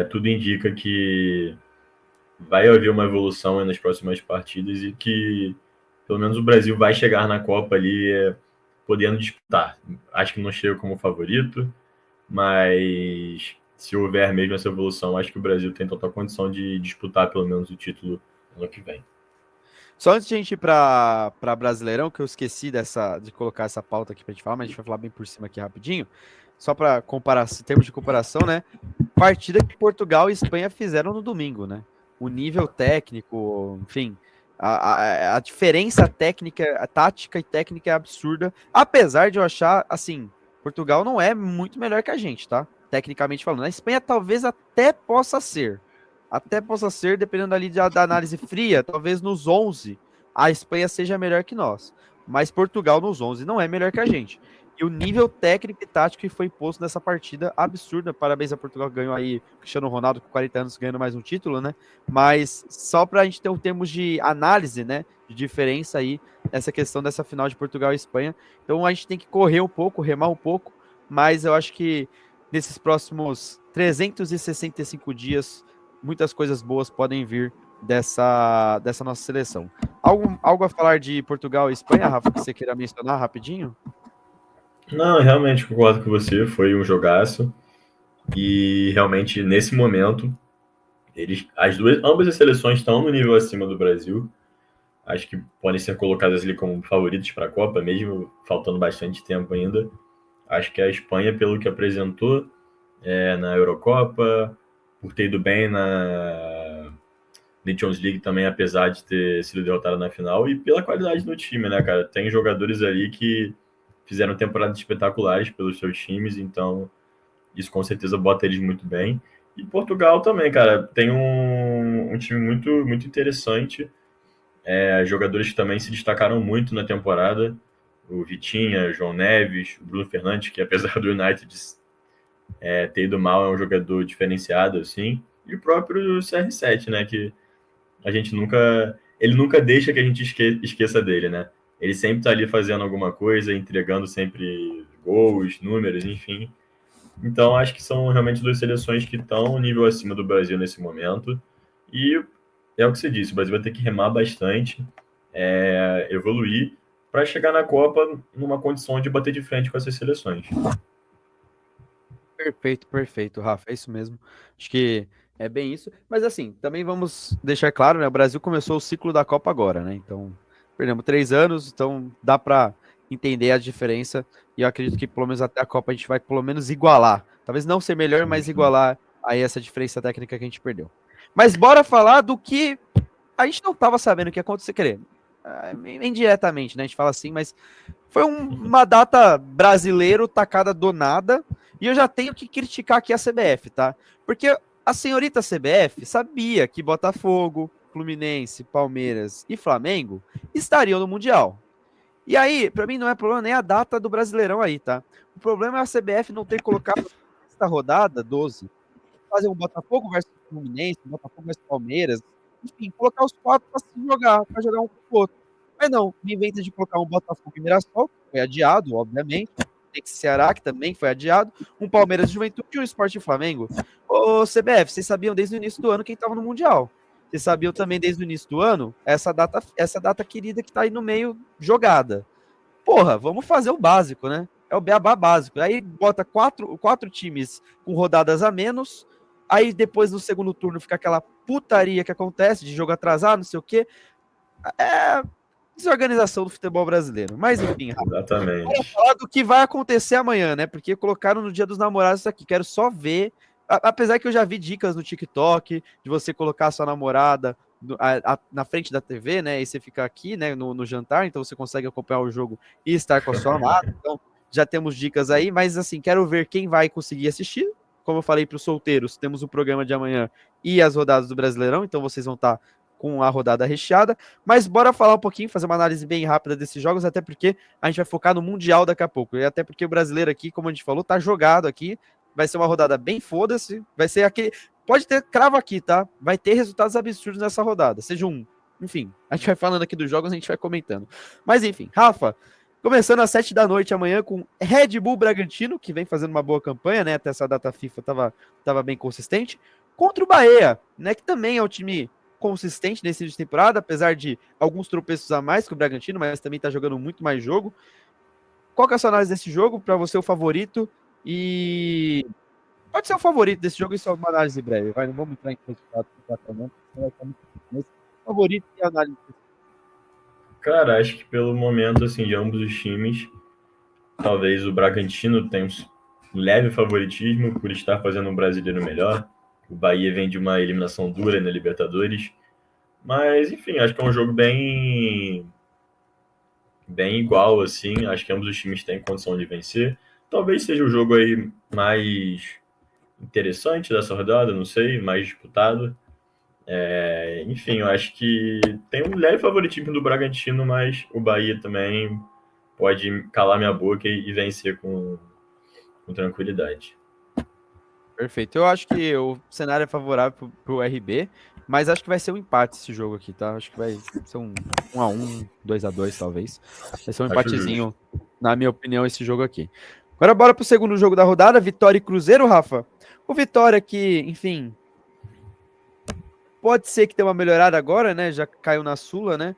tudo indica que vai haver uma evolução aí nas próximas partidas e que pelo menos o Brasil vai chegar na Copa ali podendo disputar. Acho que não chega como favorito, mas se houver mesmo essa evolução, acho que o Brasil tem total condição de disputar pelo menos o título ano que vem. Só antes de a gente ir para Brasileirão, que eu esqueci de colocar essa pauta aqui para a gente falar, mas a gente vai falar bem por cima aqui rapidinho. Só para comparar, em termos de comparação, né? Partida que Portugal e Espanha fizeram no domingo, né? O nível técnico, enfim, a diferença técnica, a tática e técnica é absurda, apesar de eu achar, assim, Portugal não é muito melhor que a gente, tá? Tecnicamente falando. A Espanha talvez até possa ser, dependendo ali da análise fria, talvez nos 11 a Espanha seja melhor que nós, mas Portugal nos 11 não é melhor que a gente. E o nível técnico e tático que foi posto nessa partida, absurda. Parabéns a Portugal que ganhou aí, Cristiano Ronaldo com 40 anos ganhando mais um título, né? Mas só para a gente ter um termos de análise, né? De diferença aí, nessa questão dessa final de Portugal e Espanha. Então a gente tem que correr um pouco, remar um pouco, mas eu acho que nesses próximos 365 dias, muitas coisas boas podem vir dessa nossa seleção. Algo a falar de Portugal e Espanha, Rafa, que você queira mencionar rapidinho? Não, realmente concordo com você, foi um jogaço e realmente nesse momento ambas as seleções estão no nível acima do Brasil. Acho que podem ser colocadas ali como favoritos para a Copa, mesmo faltando bastante tempo ainda. Acho que a Espanha, pelo que apresentou na Eurocopa, por ter ido bem na Nations League também, apesar de ter sido derrotada na final, e pela qualidade do time, né, cara? Tem jogadores ali que fizeram temporadas espetaculares pelos seus times, então isso com certeza bota eles muito bem. E Portugal também, cara, tem um time muito, muito interessante. Jogadores que também se destacaram muito na temporada. O Vitinha, João Neves, o Bruno Fernandes, que apesar do United ter ido mal, é um jogador diferenciado, assim. E o próprio CR7, né, que a gente nunca... Ele nunca deixa que a gente esqueça dele, né? Ele sempre tá ali fazendo alguma coisa, entregando sempre gols, números, enfim. Então, acho que são realmente duas seleções que estão um nível acima do Brasil nesse momento. E é o que você disse, o Brasil vai ter que remar bastante, evoluir, para chegar na Copa numa condição de bater de frente com essas seleções. Perfeito, perfeito, Rafa, é isso mesmo. Acho que é bem isso. Mas assim, também vamos deixar claro, né? O Brasil começou o ciclo da Copa agora, né? Então, perdemos 3 anos, então dá para entender a diferença. E eu acredito que pelo menos até a Copa a gente vai pelo menos igualar. Talvez não ser melhor, Sim, mas sim. igualar aí essa diferença técnica que a gente perdeu. Mas bora falar do que a gente não estava sabendo o que ia acontecer, querer. Indiretamente, né? A gente fala assim, mas foi uma data brasileiro tacada do nada. E eu já tenho que criticar aqui a CBF, tá? Porque a senhorita CBF sabia que Botafogo, Fluminense, Palmeiras e Flamengo estariam no Mundial. E aí, para mim não é problema nem a data do Brasileirão aí, tá? O problema é a CBF não ter colocado esta rodada 12, fazer um Botafogo versus Fluminense, um Botafogo versus Palmeiras, enfim, colocar os 4 para jogar um com o outro. Mas não, me inventa de colocar um Botafogo e Mirassol, que foi adiado, obviamente, tem que Ceará, que também foi adiado, um Palmeiras de Juventude e um Sport e Flamengo. Ô, CBF, vocês sabiam desde o início do ano quem estava no Mundial. Vocês sabiam também desde o início do ano essa data querida que tá aí no meio jogada. Porra, vamos fazer o básico, né? É o beabá básico. Aí bota quatro times com rodadas a menos. Aí depois no segundo turno fica aquela putaria que acontece de jogo atrasado, não sei o quê. É desorganização do futebol brasileiro. Mas enfim, Exatamente. falar do que vai acontecer amanhã, né? Porque colocaram no Dia dos Namorados isso aqui. Quero só ver. Apesar que eu já vi dicas no TikTok de você colocar a sua namorada na frente da TV, né? E você fica aqui, né? No jantar, então você consegue acompanhar o jogo e estar com a sua amada. Então já temos dicas aí, mas assim, quero ver quem vai conseguir assistir. Como eu falei para os solteiros, temos o programa de amanhã e as rodadas do Brasileirão, então vocês vão estar com a rodada recheada. Mas bora falar um pouquinho, fazer uma análise bem rápida desses jogos, até porque a gente vai focar no Mundial daqui a pouco. E até porque o brasileiro aqui, como a gente falou, tá jogado aqui. Vai ser uma rodada bem foda-se. Vai ser aquele. Pode ter cravo aqui, tá? Vai ter resultados absurdos nessa rodada. Seja um. Enfim, a gente vai falando aqui dos jogos, a gente vai comentando. Mas enfim, Rafa, começando às 7 da noite amanhã com Red Bull Bragantino, que vem fazendo uma boa campanha, né? Até essa data FIFA tava bem consistente. Contra o Bahia, né? Que também é um time consistente nesse início de temporada, apesar de alguns tropeços a mais que o Bragantino, mas também está jogando muito mais jogo. Qual que é a sua análise desse jogo? Para você, o favorito? E pode ser o favorito desse jogo e só uma análise breve. Vai, não vamos entrar em resultado favorito e análise. Cara, acho que pelo momento, assim, de ambos os times, talvez o Bragantino tenha um leve favoritismo por estar fazendo um brasileiro melhor. O Bahia vem de uma eliminação dura na Libertadores. Mas, enfim, acho que é um jogo bem igual, assim. Acho que ambos os times têm condição de vencer. Talvez seja o jogo aí mais interessante dessa rodada, não sei, mais disputado. Enfim, eu acho que tem um leve favoritismo do Bragantino, mas o Bahia também pode calar minha boca e vencer com tranquilidade. Perfeito. Eu acho que o cenário é favorável pro RB, mas acho que vai ser um empate esse jogo aqui, tá? Acho que vai ser um 1-1, 2-2 talvez. Vai ser um empatezinho, na minha opinião, esse jogo aqui. Agora bora pro segundo jogo da rodada, Vitória e Cruzeiro, Rafa. O Vitória que, enfim, pode ser que tenha uma melhorada agora, né? Já caiu na Sula, né?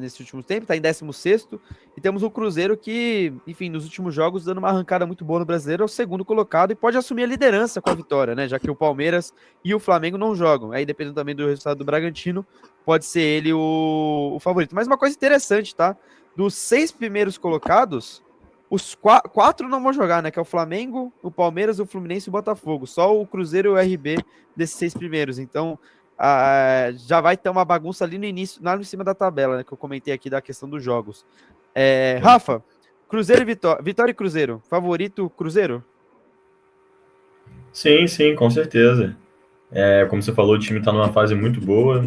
Nesse último tempo, tá em 16º. E temos o Cruzeiro que, enfim, nos últimos jogos, dando uma arrancada muito boa no Brasileiro, é o segundo colocado e pode assumir a liderança com a vitória, né? Já que o Palmeiras e o Flamengo não jogam. Aí, dependendo também do resultado do Bragantino, pode ser ele o favorito. Mas uma coisa interessante, tá? Dos 6 primeiros colocados, os 4 não vão jogar, né? Que é o Flamengo, o Palmeiras, o Fluminense e o Botafogo. Só o Cruzeiro e o RB desses 6 primeiros. Então, já vai ter uma bagunça ali no início, lá em cima da tabela, né? Que eu comentei aqui da questão dos jogos. Rafa, Cruzeiro e Vitória. Vitória e Cruzeiro. Favorito, Cruzeiro? Sim, sim, com certeza. Como você falou, o time está numa fase muito boa.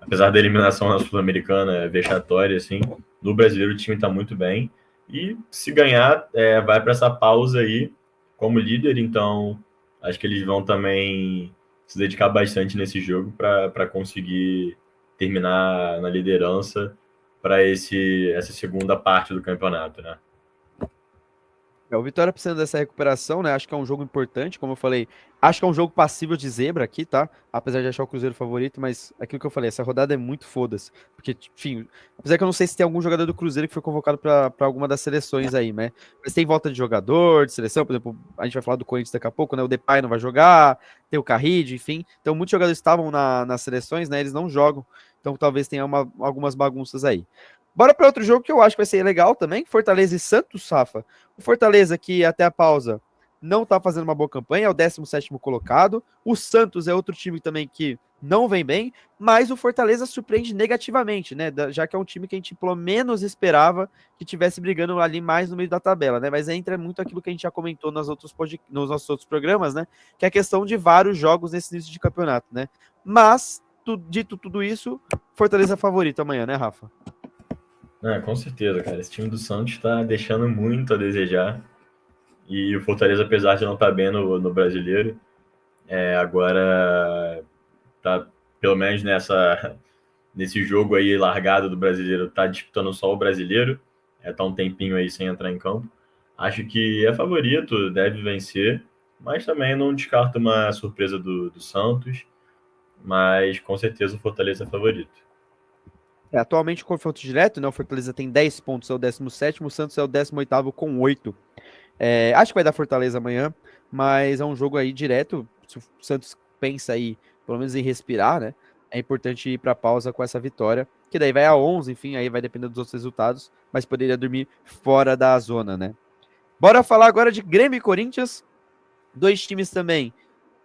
Apesar da eliminação na Sul-Americana vexatória, assim, no brasileiro o time está muito bem. E se ganhar, vai para essa pausa aí como líder. Então, acho que eles vão também se dedicar bastante nesse jogo para conseguir terminar na liderança para essa segunda parte do campeonato, né? O Vitória precisa dessa recuperação, né? Acho que é um jogo importante, como eu falei. Acho que é um jogo passível de zebra aqui, tá? Apesar de achar o Cruzeiro favorito, mas aquilo que eu falei, essa rodada é muito foda-se. Porque, enfim, apesar que eu não sei se tem algum jogador do Cruzeiro que foi convocado para alguma das seleções aí, né? Mas tem volta de jogador, de seleção, por exemplo, a gente vai falar do Corinthians daqui a pouco, né? O Depay não vai jogar, tem o Carride, enfim. Então, muitos jogadores estavam nas seleções, né? Eles não jogam. Então, talvez tenha algumas bagunças aí. Bora para outro jogo que eu acho que vai ser legal também, Fortaleza e Santos, Rafa. O Fortaleza, que até a pausa não está fazendo uma boa campanha, é o 17º colocado. O Santos é outro time também que não vem bem, mas o Fortaleza surpreende negativamente, né? Já que é um time que a gente pelo menos esperava que tivesse brigando ali mais no meio da tabela, né? Mas entra muito aquilo que a gente já comentou nos nossos outros programas, né? Que é a questão de vários jogos nesse início de campeonato, né? Mas, dito tudo isso, Fortaleza é favorito amanhã, né, Rafa? Com certeza, cara. Esse time do Santos está deixando muito a desejar. E o Fortaleza, apesar de não estar bem no brasileiro, agora tá, pelo menos nesse jogo aí largado do brasileiro, tá disputando só o brasileiro. Tá um tempinho aí sem entrar em campo. Acho que é favorito, deve vencer, mas também não descarto uma surpresa do Santos. Mas com certeza o Fortaleza é favorito. Atualmente o confronto direto, né? O Fortaleza tem 10 pontos, é o 17º, o Santos é o 18º com 8. Acho que vai dar Fortaleza amanhã, mas é um jogo aí direto. Se o Santos pensa aí, pelo menos em respirar, né? É importante ir para pausa com essa vitória, que daí vai a 11, enfim, aí vai depender dos outros resultados, mas poderia dormir fora da zona, né? Bora falar agora de Grêmio e Corinthians, dois times também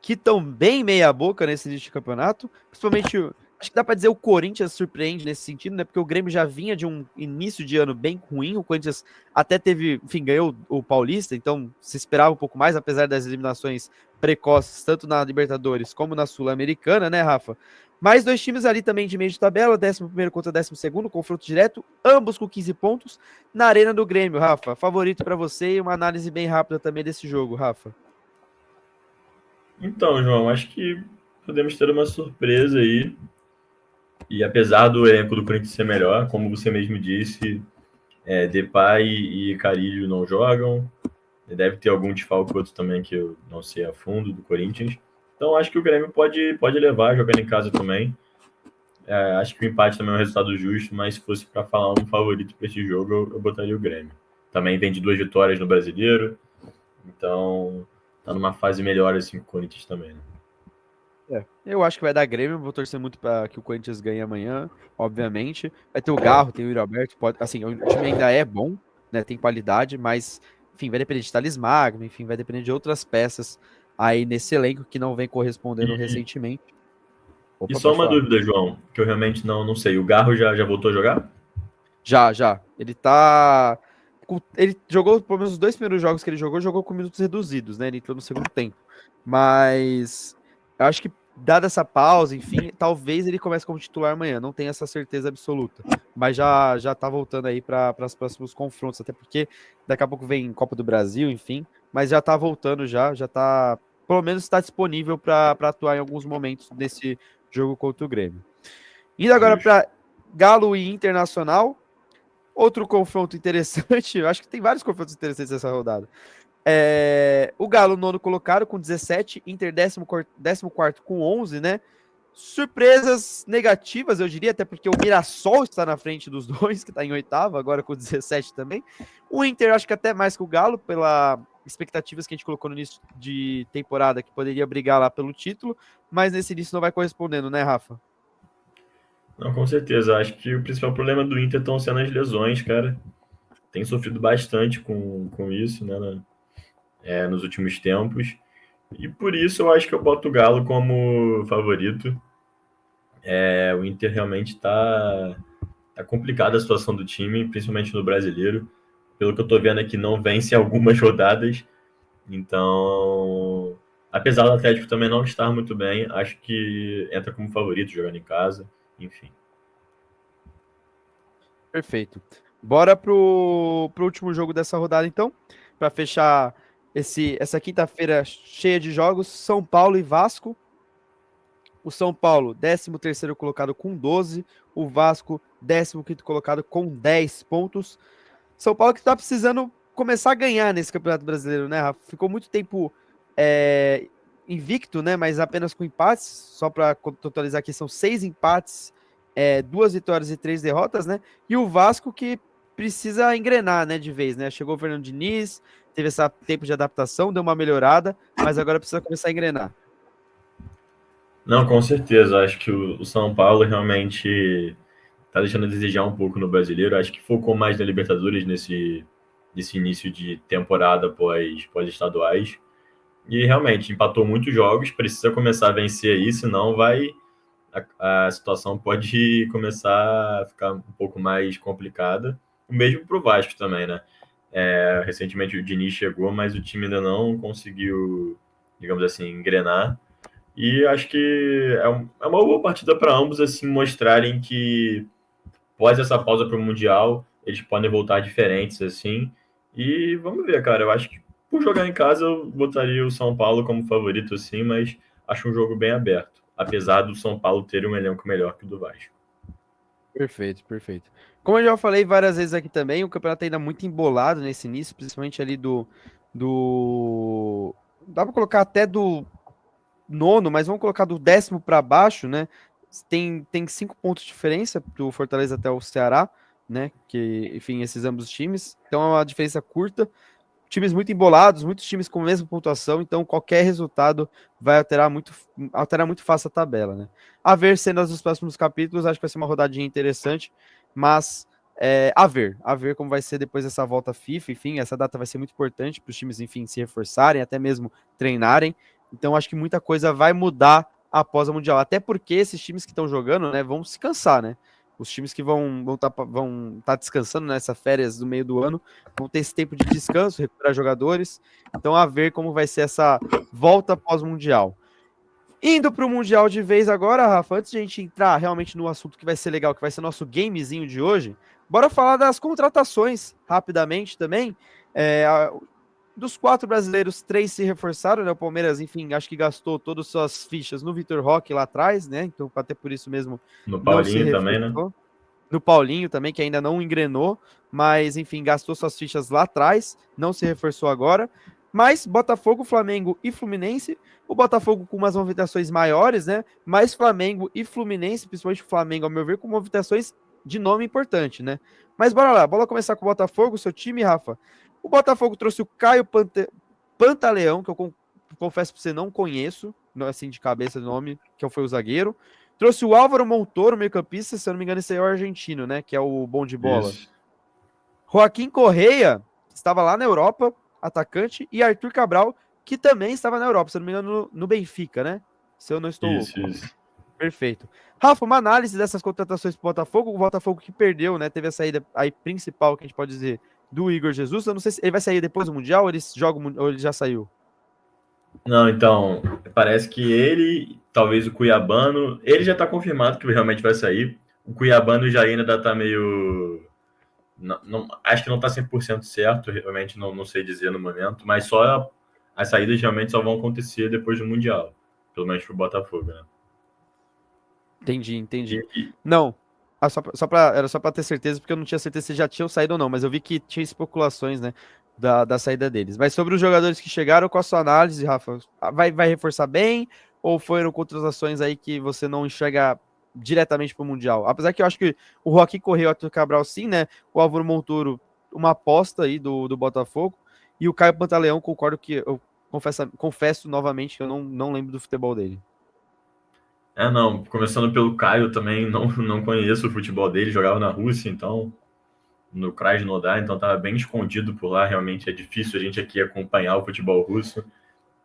que estão bem meia boca nesse início de campeonato, principalmente, acho que dá para dizer o Corinthians surpreende nesse sentido, né? Porque o Grêmio já vinha de um início de ano bem ruim, o Corinthians até teve, enfim, ganhou o Paulista, então se esperava um pouco mais, apesar das eliminações precoces, tanto na Libertadores como na Sul-Americana, né, Rafa? Mais dois times ali também de meio de tabela, 11º contra 12º, confronto direto, ambos com 15 pontos, na arena do Grêmio, Rafa. Favorito para você e uma análise bem rápida também desse jogo, Rafa. Então, João, acho que podemos ter uma surpresa aí. E apesar do elenco do Corinthians ser melhor, como você mesmo disse, Depay e Carille não jogam. Deve ter algum desfalque outro também que eu não sei a fundo do Corinthians. Então acho que o Grêmio pode levar jogando em casa também. Acho que o empate também é um resultado justo, mas se fosse para falar um favorito para esse jogo, eu botaria o Grêmio. Também vem de 2 vitórias no Brasileiro, então tá numa fase melhor assim com o Corinthians também. Né? Eu acho que vai dar Grêmio, vou torcer muito para que o Corinthians ganhe amanhã, obviamente. Vai ter o Garro, tem o Yuri Alberto, pode, assim, o time ainda é bom, né, tem qualidade, mas, enfim, vai depender de Thales Magno, enfim, vai depender de outras peças aí nesse elenco que não vem correspondendo E, recentemente. e Opa, só pode uma falar. dúvida, João, que eu realmente não sei. O Garro já voltou a jogar? Já, já. Ele tá. Ele jogou, pelo menos os dois primeiros jogos que ele jogou com minutos reduzidos, né? Ele entrou no segundo tempo. Mas eu acho que, dada essa pausa, enfim, talvez ele comece como titular amanhã. Não tenho essa certeza absoluta. Mas já tá voltando aí para os próximos confrontos, até porque daqui a pouco vem Copa do Brasil, enfim. Mas já tá voltando já tá. Pelo menos está disponível para atuar em alguns momentos nesse jogo contra o Grêmio. Indo agora Justo. para Galo e Internacional. Outro confronto interessante, eu acho que tem vários confrontos interessantes nessa rodada. O Galo, nono colocado, com 17, Inter 14º com 11, né? Surpresas negativas, eu diria, até porque o Mirassol está na frente dos dois, que está em oitavo, agora com 17 também. O Inter, acho que até mais que o Galo, pelas expectativas que a gente colocou no início de temporada, que poderia brigar lá pelo título, mas nesse início não vai correspondendo, né, Rafa? Não, com certeza. Acho que o principal problema do Inter estão sendo as lesões, cara. Tem sofrido bastante com isso, né, nos últimos tempos. E por isso eu acho que eu boto o Galo como favorito. O Inter realmente tá complicada a situação do time, principalmente no brasileiro. Pelo que eu tô vendo aqui, não vence algumas rodadas. Então, apesar do Atlético também não estar muito bem, acho que entra como favorito jogando em casa. Enfim. Perfeito. Bora pro último jogo dessa rodada, então, para fechar essa quinta-feira cheia de jogos. São Paulo e Vasco. O São Paulo, 13º colocado com 12. O Vasco, 15º colocado com 10 pontos. São Paulo que tá precisando começar a ganhar nesse Campeonato Brasileiro, né, Rafa? Ficou muito tempo é, invicto, né? Mas apenas com empates. Só para totalizar aqui, são 6 empates, 2 vitórias e 3 derrotas, né? E o Vasco que precisa engrenar, né, de vez, né? Chegou o Fernando Diniz, teve esse tempo de adaptação, deu uma melhorada, mas agora precisa começar a engrenar. Não, com certeza. Acho que o São Paulo realmente tá deixando a desejar um pouco no brasileiro. Acho que focou mais na Libertadores nesse início de temporada pós-estaduais. E realmente empatou muitos jogos, precisa começar a vencer aí, senão a situação pode começar a ficar um pouco mais complicada. O mesmo para o Vasco também, né? Recentemente o Diniz chegou, mas o time ainda não conseguiu, digamos assim, engrenar. E acho que é uma boa partida para ambos assim mostrarem que após essa pausa para o Mundial eles podem voltar diferentes, assim. E vamos ver, cara. Eu acho que por jogar em casa eu botaria o São Paulo como favorito, assim, mas acho um jogo bem aberto. Apesar do São Paulo ter um elenco melhor que o do Vasco. Perfeito, perfeito. Como eu já falei várias vezes aqui também, o campeonato ainda muito embolado nesse início, principalmente ali do... Dá pra colocar até do nono, mas vamos colocar do 10º para baixo, né? Tem 5 pontos de diferença do Fortaleza até o Ceará, né? Que, enfim, esses ambos times. Então é uma diferença curta. Times muito embolados, muitos times com a mesma pontuação, então qualquer resultado vai alterar muito fácil a tabela, né? A ver cenas dos próximos capítulos, acho que vai ser uma rodadinha interessante, mas a ver como vai ser depois dessa volta FIFA, enfim, essa data vai ser muito importante para os times, enfim, se reforçarem, até mesmo treinarem, então acho que muita coisa vai mudar após a Mundial, até porque esses times que estão jogando, né, vão se cansar, né? Os times que vão tá descansando nessas férias do meio do ano vão ter esse tempo de descanso, recuperar jogadores. Então, a ver como vai ser essa volta pós-mundial. Indo para o Mundial de vez agora, Rafa, antes de a gente entrar realmente no assunto que vai ser legal, que vai ser nosso gamezinho de hoje, bora falar das contratações rapidamente também. É, dos 4 brasileiros, 3 se reforçaram, né? O Palmeiras, enfim, acho que gastou todas as suas fichas no Vitor Roque lá atrás, né? Então, até por isso mesmo, No não se Paulinho também, né? reforçou no Paulinho também, que ainda não engrenou, mas enfim, gastou suas fichas lá atrás, não se reforçou agora. Mas Botafogo, Flamengo e Fluminense, o Botafogo com umas movimentações maiores, né? Mas Flamengo e Fluminense, principalmente o Flamengo, ao meu ver, com movimentações de nome importante, né? Mas bora lá, bora começar com o Botafogo, seu time, Rafa. O Botafogo trouxe o Caio Pantaleão, que eu confesso para você não conheço, não assim de cabeça do nome, que foi o zagueiro. Trouxe o Álvaro Montoro, meio-campista, se eu não me engano, esse aí é o argentino, né? Que é o bom de bola. Isso. Joaquim Correia, que estava lá na Europa, atacante, e Arthur Cabral, que também estava na Europa, se eu não me engano, no Benfica, né? Se eu não estou Isso, louco. isso. Perfeito. Rafa, uma análise dessas contratações pro Botafogo, o Botafogo que perdeu, né? Teve a saída aí principal, que a gente pode dizer, do Igor Jesus. Eu não sei se ele vai sair depois do Mundial ou ele já saiu. Não, então, parece que ele, talvez o Cuiabano, ele já está confirmado que realmente vai sair. O Cuiabano já ainda está meio. Acho que não está 100% certo, realmente não sei dizer no momento, mas só as saídas realmente só vão acontecer depois do Mundial, pelo menos para o Botafogo, né? Entendi, entendi. E, Não. Era só pra ter certeza, porque eu não tinha certeza se já tinham saído ou não, mas eu vi que tinha especulações, né, da saída deles. Mas sobre os jogadores que chegaram, qual a sua análise, Rafa? Vai reforçar bem? Ou foram contratações aí que você não enxerga diretamente pro Mundial? Apesar que eu acho que o Joaquim Correia e o Arthur Cabral, sim, né? O Álvaro Montoro, uma aposta aí do Botafogo. E o Caio Pantaleão, concordo que eu confesso novamente que eu não lembro do futebol dele. não, começando pelo Caio também, não conheço o futebol dele, jogava na Rússia, então, no Krasnodar, então estava bem escondido por lá, realmente é difícil a gente aqui acompanhar o futebol russo,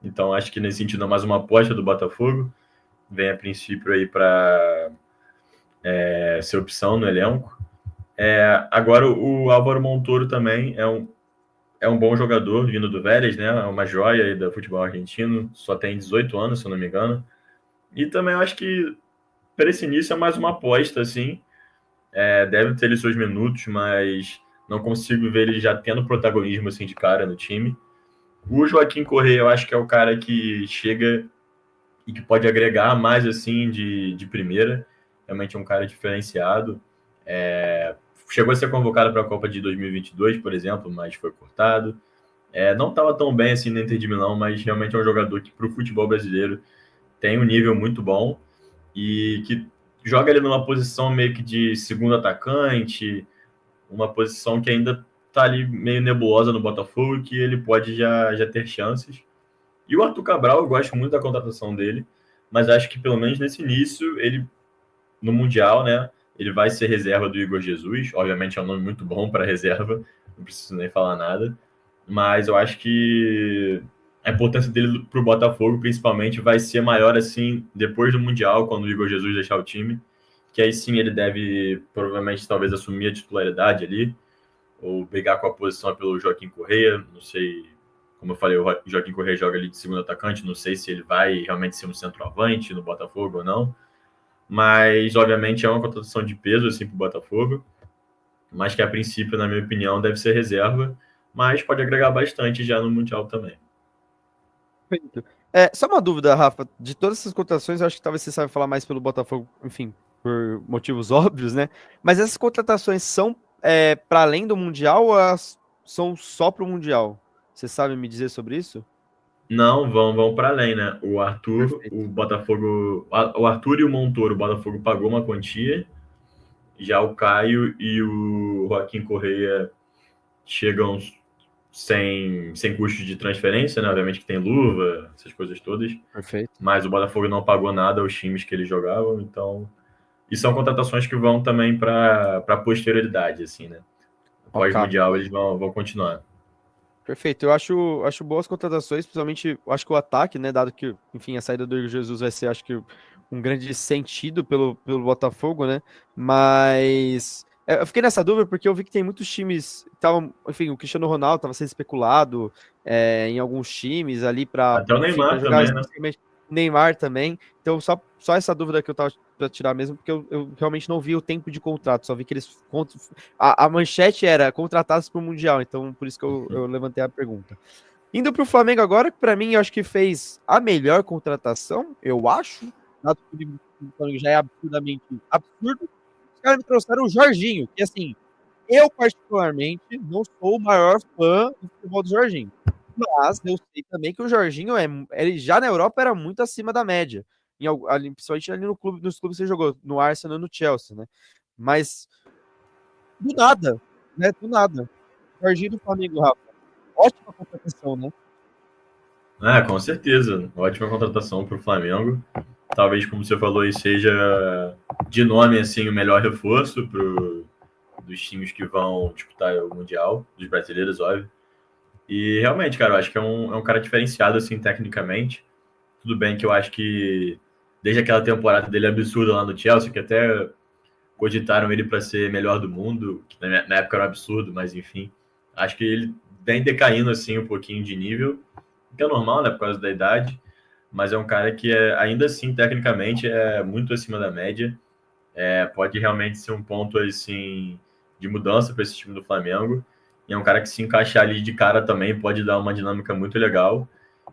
então acho que nesse sentido é mais uma aposta do Botafogo, vem a princípio aí para ser opção no elenco. Agora o Álvaro Montoro também é um bom jogador vindo do Vélez, né? É uma joia aí do futebol argentino, só tem 18 anos, se eu não me engano. E também eu acho que para esse início é mais uma aposta, assim. Deve ter ele seus minutos, mas não consigo ver ele já tendo protagonismo assim de cara no time. O Joaquim Correia, eu acho que é o cara que chega e que pode agregar mais assim de primeira. Realmente é um cara diferenciado. Chegou a ser convocado para a Copa de 2022, por exemplo, mas foi cortado. Não estava tão bem assim no Inter de Milão, mas realmente é um jogador que para o futebol brasileiro tem um nível muito bom e que joga ali numa posição meio que de segundo atacante, uma posição que ainda está ali meio nebulosa no Botafogo, que ele pode já ter chances. E o Arthur Cabral, eu gosto muito da contratação dele, mas acho que pelo menos nesse início, ele no Mundial, né, ele vai ser reserva do Igor Jesus. Obviamente é um nome muito bom para reserva, não preciso nem falar nada, mas eu acho que a importância dele para o Botafogo, principalmente, vai ser maior assim depois do Mundial, quando o Igor Jesus deixar o time, que aí sim ele deve provavelmente talvez assumir a titularidade ali, ou brigar com a posição pelo Joaquim Correia. Não sei, como eu falei, o Joaquim Correia joga ali de segundo atacante, não sei se ele vai realmente ser um centroavante no Botafogo ou não, mas obviamente é uma contratação de peso assim para o Botafogo. mas que a princípio, na minha opinião, deve ser reserva, mas pode agregar bastante já no Mundial também. Perfeito. Só uma dúvida, Rafa. De todas essas contratações, eu acho que talvez você saiba falar mais pelo Botafogo, enfim, por motivos óbvios, né? Mas essas contratações são para além do Mundial ou elas são só para o Mundial? Você sabe me dizer sobre isso? Não, vão para além, né? O Arthur, Perfeito. o Botafogo, o Arthur e o Montoro, o Botafogo pagou uma quantia, já o Caio e o Joaquim Correia chegam sem custo de transferência, né? Obviamente que tem luva, essas coisas todas, Perfeito. mas o Botafogo não pagou nada aos times que eles jogavam, então. E são contratações que vão também para a posterioridade, assim, né? Ok. Pós-mundial eles vão continuar. Perfeito. Eu acho boas contratações, principalmente, eu acho que o ataque, né? Dado que, enfim, a saída do Igor Jesus vai ser, acho que, um grande sentido pelo Botafogo, né? Mas eu fiquei nessa dúvida porque eu vi que tem muitos times que estavam, enfim, o Cristiano Ronaldo estava sendo especulado em alguns times ali para, Até o enfim, para Neymar jogar também, né? especificamente Neymar também. Então, só essa dúvida que eu tava para tirar mesmo, porque eu realmente não vi o tempo de contrato, só vi que eles a manchete era contratados para o Mundial, então por isso que eu levantei a pergunta. Indo para o Flamengo agora, que para mim eu acho que fez a melhor contratação, eu acho, dado que o Flamengo já é absurdamente absurdo. Os caras me trouxeram o Jorginho, que assim, eu particularmente não sou o maior fã do futebol do Jorginho. Mas eu sei também que o Jorginho, ele já na Europa era muito acima da média. Principalmente ali no clube, nos clubes que você jogou, no Arsenal e no Chelsea, né? Mas do nada, né? Do nada. Jorginho do Flamengo, Rafa. Ótima contratação, né? Com certeza. Ótima contratação para o Flamengo. Talvez, como você falou, aí seja de nome assim o melhor reforço dos times que vão disputar o Mundial, dos brasileiros, óbvio. E realmente, cara, eu acho que é um cara diferenciado assim tecnicamente. Tudo bem que eu acho que desde aquela temporada dele absurda lá no Chelsea, que até cogitaram ele para ser melhor do mundo, que na época era um absurdo, mas enfim. Acho que ele vem decaindo assim um pouquinho de nível, que é normal, né, por causa da idade, mas é um cara que ainda assim, tecnicamente, é muito acima da média. Pode realmente ser um ponto assim de mudança para esse time do Flamengo. E é um cara que se encaixar ali de cara também pode dar uma dinâmica muito legal.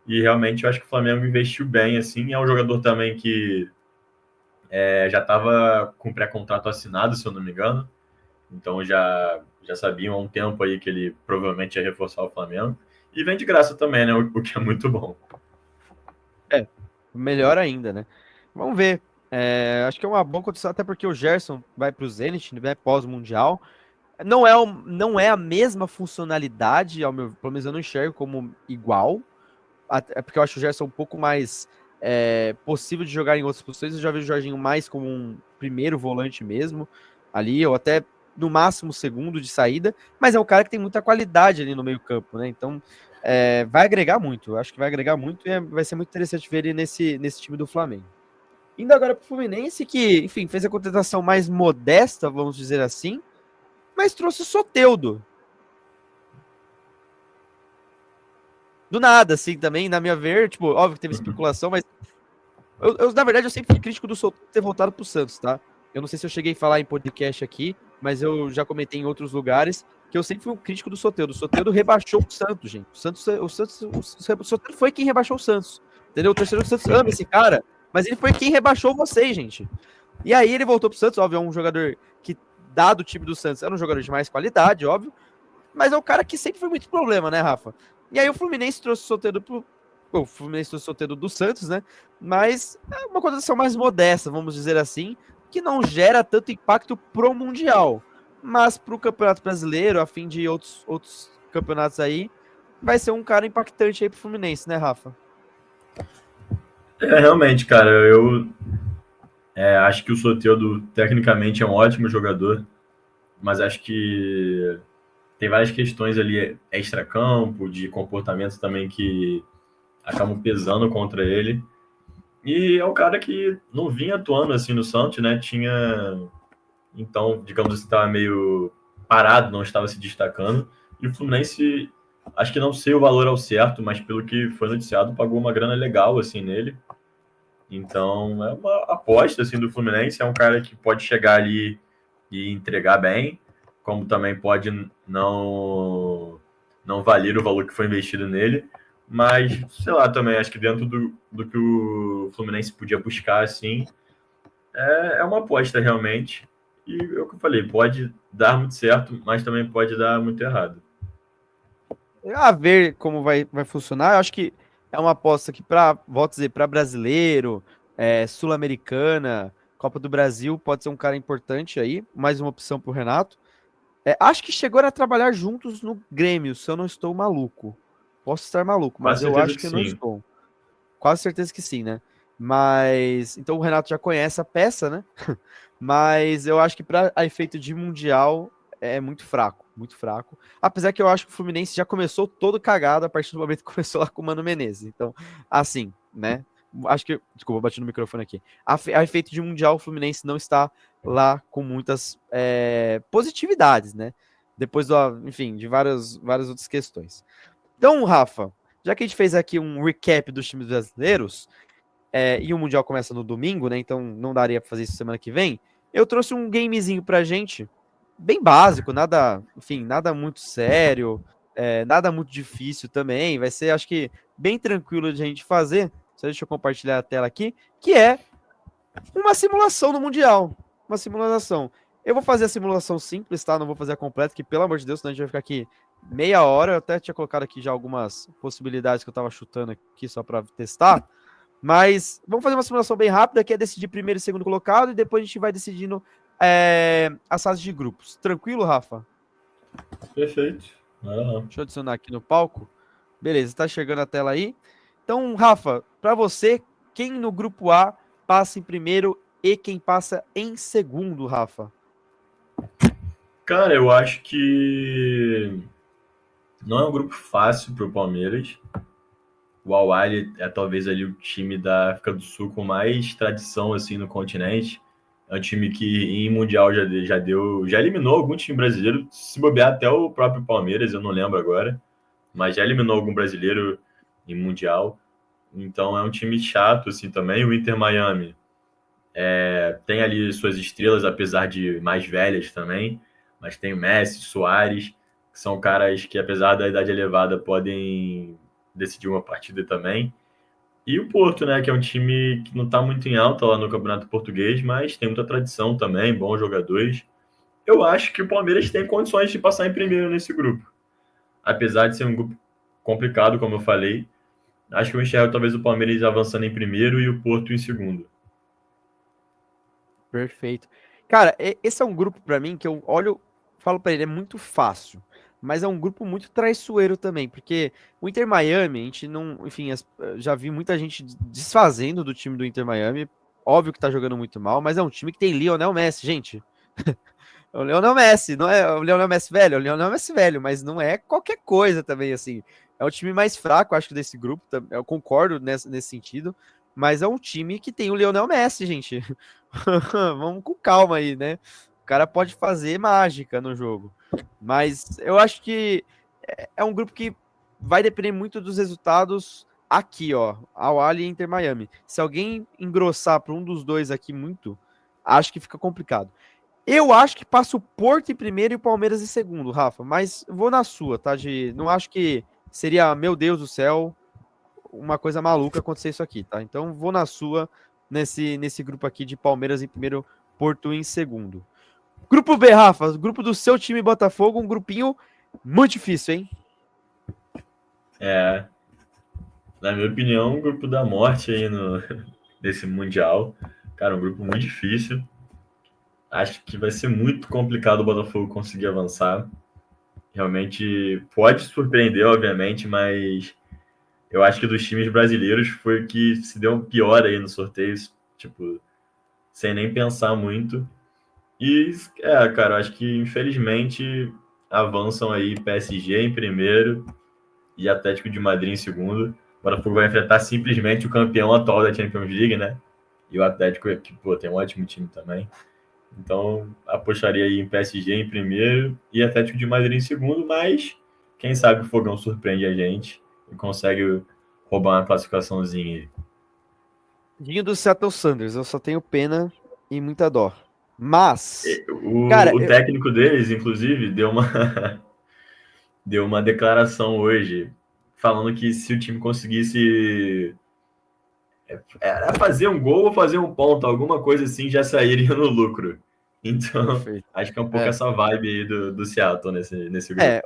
E realmente eu acho que o Flamengo investiu bem, assim. É um jogador também que já estava com pré-contrato assinado, se eu não me engano. Então já sabiam há um tempo aí que ele provavelmente ia reforçar o Flamengo. E vem de graça também, né? O que é muito bom. Melhor ainda, né? Vamos ver. Acho que é uma boa condição, até porque o Gerson vai para o Zenit, né, pós-mundial. Não é a mesma funcionalidade, pelo menos eu não enxergo como igual. Porque eu acho o Gerson um pouco mais possível de jogar em outras posições. Eu já vejo o Jorginho mais como um primeiro volante mesmo, ali, ou até no máximo segundo de saída, mas é um cara que tem muita qualidade ali no meio-campo, né? Então vai agregar muito. Eu acho que vai agregar muito e vai ser muito interessante ver ele nesse time do Flamengo. Indo agora para o Fluminense, que, enfim, fez a contratação mais modesta, vamos dizer assim, mas trouxe o Soteldo. Do nada, assim, também, na minha ver, tipo, óbvio que teve especulação, mas na verdade, eu sempre fui crítico do Soteldo ter voltado pro Santos, tá? Eu não sei se eu cheguei a falar em podcast aqui, mas eu já comentei em outros lugares que eu sempre fui um crítico do Soteldo. O Soteldo rebaixou o Santos, gente. O Soteldo foi quem rebaixou o Santos. Entendeu? O torcedor do Santos ama esse cara, mas ele foi quem rebaixou vocês, gente. E aí ele voltou pro Santos, óbvio, é um jogador que, dado o time do Santos, era um jogador de mais qualidade, óbvio, mas é um cara que sempre foi muito problema, né, Rafa? E aí o Fluminense trouxe o Soteldo o Fluminense trouxe o Soteldo do Santos, né? Mas é uma contratação mais modesta, vamos dizer assim, que não gera tanto impacto pro Mundial. Mas pro Campeonato Brasileiro, a fim de outros campeonatos aí, vai ser um cara impactante aí pro Fluminense, né, Rafa? Realmente, cara, eu acho que o Soteldo tecnicamente é um ótimo jogador, mas acho que tem várias questões ali extra-campo, de comportamento também que acabam pesando contra ele. E é um cara que não vinha atuando assim no Santos, né? Então, digamos assim, estava meio parado, não estava se destacando. E o Fluminense, acho que não sei o valor ao certo, mas pelo que foi noticiado, pagou uma grana legal assim nele. Então, é uma aposta assim do Fluminense, é um cara que pode chegar ali e entregar bem. como também pode não valer o valor que foi investido nele. Mas, sei lá, também acho que dentro do que o Fluminense podia buscar, assim, é uma aposta realmente. E é o que eu falei, pode dar muito certo, mas também pode dar muito errado. A ver como vai funcionar. Eu acho que é uma aposta que, volto a dizer, para brasileiro, Sul-Americana, Copa do Brasil, pode ser um cara importante aí. Mais uma opção para o Renato. Acho que chegaram a trabalhar juntos no Grêmio, se eu não estou maluco. Posso estar maluco, mas Quase eu certeza acho que que eu não sim. estou. Quase certeza que sim, né? Mas. Então o Renato já conhece a peça, né? Mas eu acho que para efeito de Mundial é muito fraco, muito fraco. Apesar que eu acho que o Fluminense já começou todo cagado a partir do momento que começou lá com o Mano Menezes. Então, assim, né? Acho que. Desculpa, bati no microfone aqui. A efeito de Mundial, o Fluminense não está lá com muitas positividades, né? Depois do, enfim, de várias outras questões. Então, Rafa, já que a gente fez aqui um recap dos times brasileiros, e o Mundial começa no domingo, né? Então não daria pra fazer isso semana que vem. Eu trouxe um gamezinho pra gente, bem básico, nada, enfim, nada muito sério, nada muito difícil também. Vai ser, acho que, bem tranquilo de a gente fazer. Só deixa eu compartilhar a tela aqui, que é uma simulação no Mundial. Uma simulação. Eu vou fazer a simulação simples, tá? Não vou fazer a completa, que pelo amor de Deus, senão a gente vai ficar aqui meia hora. Eu até tinha colocado aqui já algumas possibilidades que eu tava chutando aqui só para testar. Mas vamos fazer uma simulação bem rápida, que é decidir primeiro e segundo colocado, e depois a gente vai decidindo as fases de grupos. Tranquilo, Rafa? Perfeito. Deixa eu adicionar aqui no palco. Beleza, tá chegando a tela aí. Então, Rafa, para você, quem no grupo A passa em primeiro e quem passa em segundo, Rafa? Cara, eu acho que não é um grupo fácil para o Palmeiras. O Al-Ahly é talvez ali o time da África do Sul com mais tradição assim no continente. É um time que em mundial já eliminou algum time brasileiro, se bobear até o próprio Palmeiras, eu não lembro agora, mas já eliminou algum brasileiro em mundial. Então é um time chato assim também. O Inter Miami tem ali suas estrelas, apesar de mais velhas também, mas tem o Messi, Suárez, que são caras que, apesar da idade elevada, podem decidir uma partida também. E o Porto, né, que é um time que não está muito em alta lá no Campeonato Português, mas tem muita tradição também, bons jogadores. Eu acho que o Palmeiras tem condições de passar em primeiro nesse grupo. Apesar de ser um grupo complicado, como eu falei, acho que eu enxergo talvez o Palmeiras avançando em primeiro e o Porto em segundo. Perfeito. Cara, esse é um grupo pra mim que eu olho, falo pra ele, é muito fácil, mas é um grupo muito traiçoeiro também, porque o Inter Miami, a gente não, enfim, já vi muita gente desfazendo do time do Inter Miami, óbvio que tá jogando muito mal, mas é um time que tem Lionel Messi, gente. É o Lionel Messi, não é o Lionel Messi velho, é o Lionel Messi velho, mas não é qualquer coisa também, assim. É o time mais fraco, acho que, desse grupo, eu concordo nesse sentido, mas é um time que tem o Lionel Messi, gente. Vamos com calma aí, né? O cara pode fazer mágica no jogo. Mas eu acho que é um grupo que vai depender muito dos resultados aqui, ó. Al-Ahly e Inter Miami. Se alguém engrossar para um dos dois aqui muito, acho que fica complicado. Eu acho que passa o Porto em primeiro e o Palmeiras em segundo, Rafa. Mas vou na sua, tá? Não acho que seria, meu Deus do céu, uma coisa maluca acontecer isso aqui, tá? Então vou na sua nesse grupo aqui de Palmeiras em primeiro, Porto em segundo. Grupo B, Rafa, grupo do seu time Botafogo, um grupinho muito difícil, hein? É, na minha opinião, um grupo da morte aí nesse Mundial. Cara, um grupo muito difícil. Acho que vai ser muito complicado o Botafogo conseguir avançar. Realmente pode surpreender, obviamente, mas eu acho que dos times brasileiros foi o que se deu pior aí no sorteio, tipo, sem nem pensar muito. E, cara, eu acho que infelizmente avançam aí PSG em primeiro e Atlético de Madrid em segundo. O Botafogo vai enfrentar simplesmente o campeão atual da Champions League, né? E o Atlético, que, pô, tem um ótimo time também. Então, apostaria aí em PSG em primeiro e Atlético de Madrid em segundo, mas quem sabe o Fogão surpreende a gente e consegue roubar uma classificaçãozinha aí. Dinho do Seattle Sanders, eu só tenho pena e muita dó. Mas, cara, O técnico deles, inclusive, deu uma declaração hoje falando que se o time conseguisse era fazer um gol ou fazer um ponto, alguma coisa assim, já sairia no lucro. Então, perfeito. acho que é um pouco essa vibe aí do Seattle nesse grupo. É,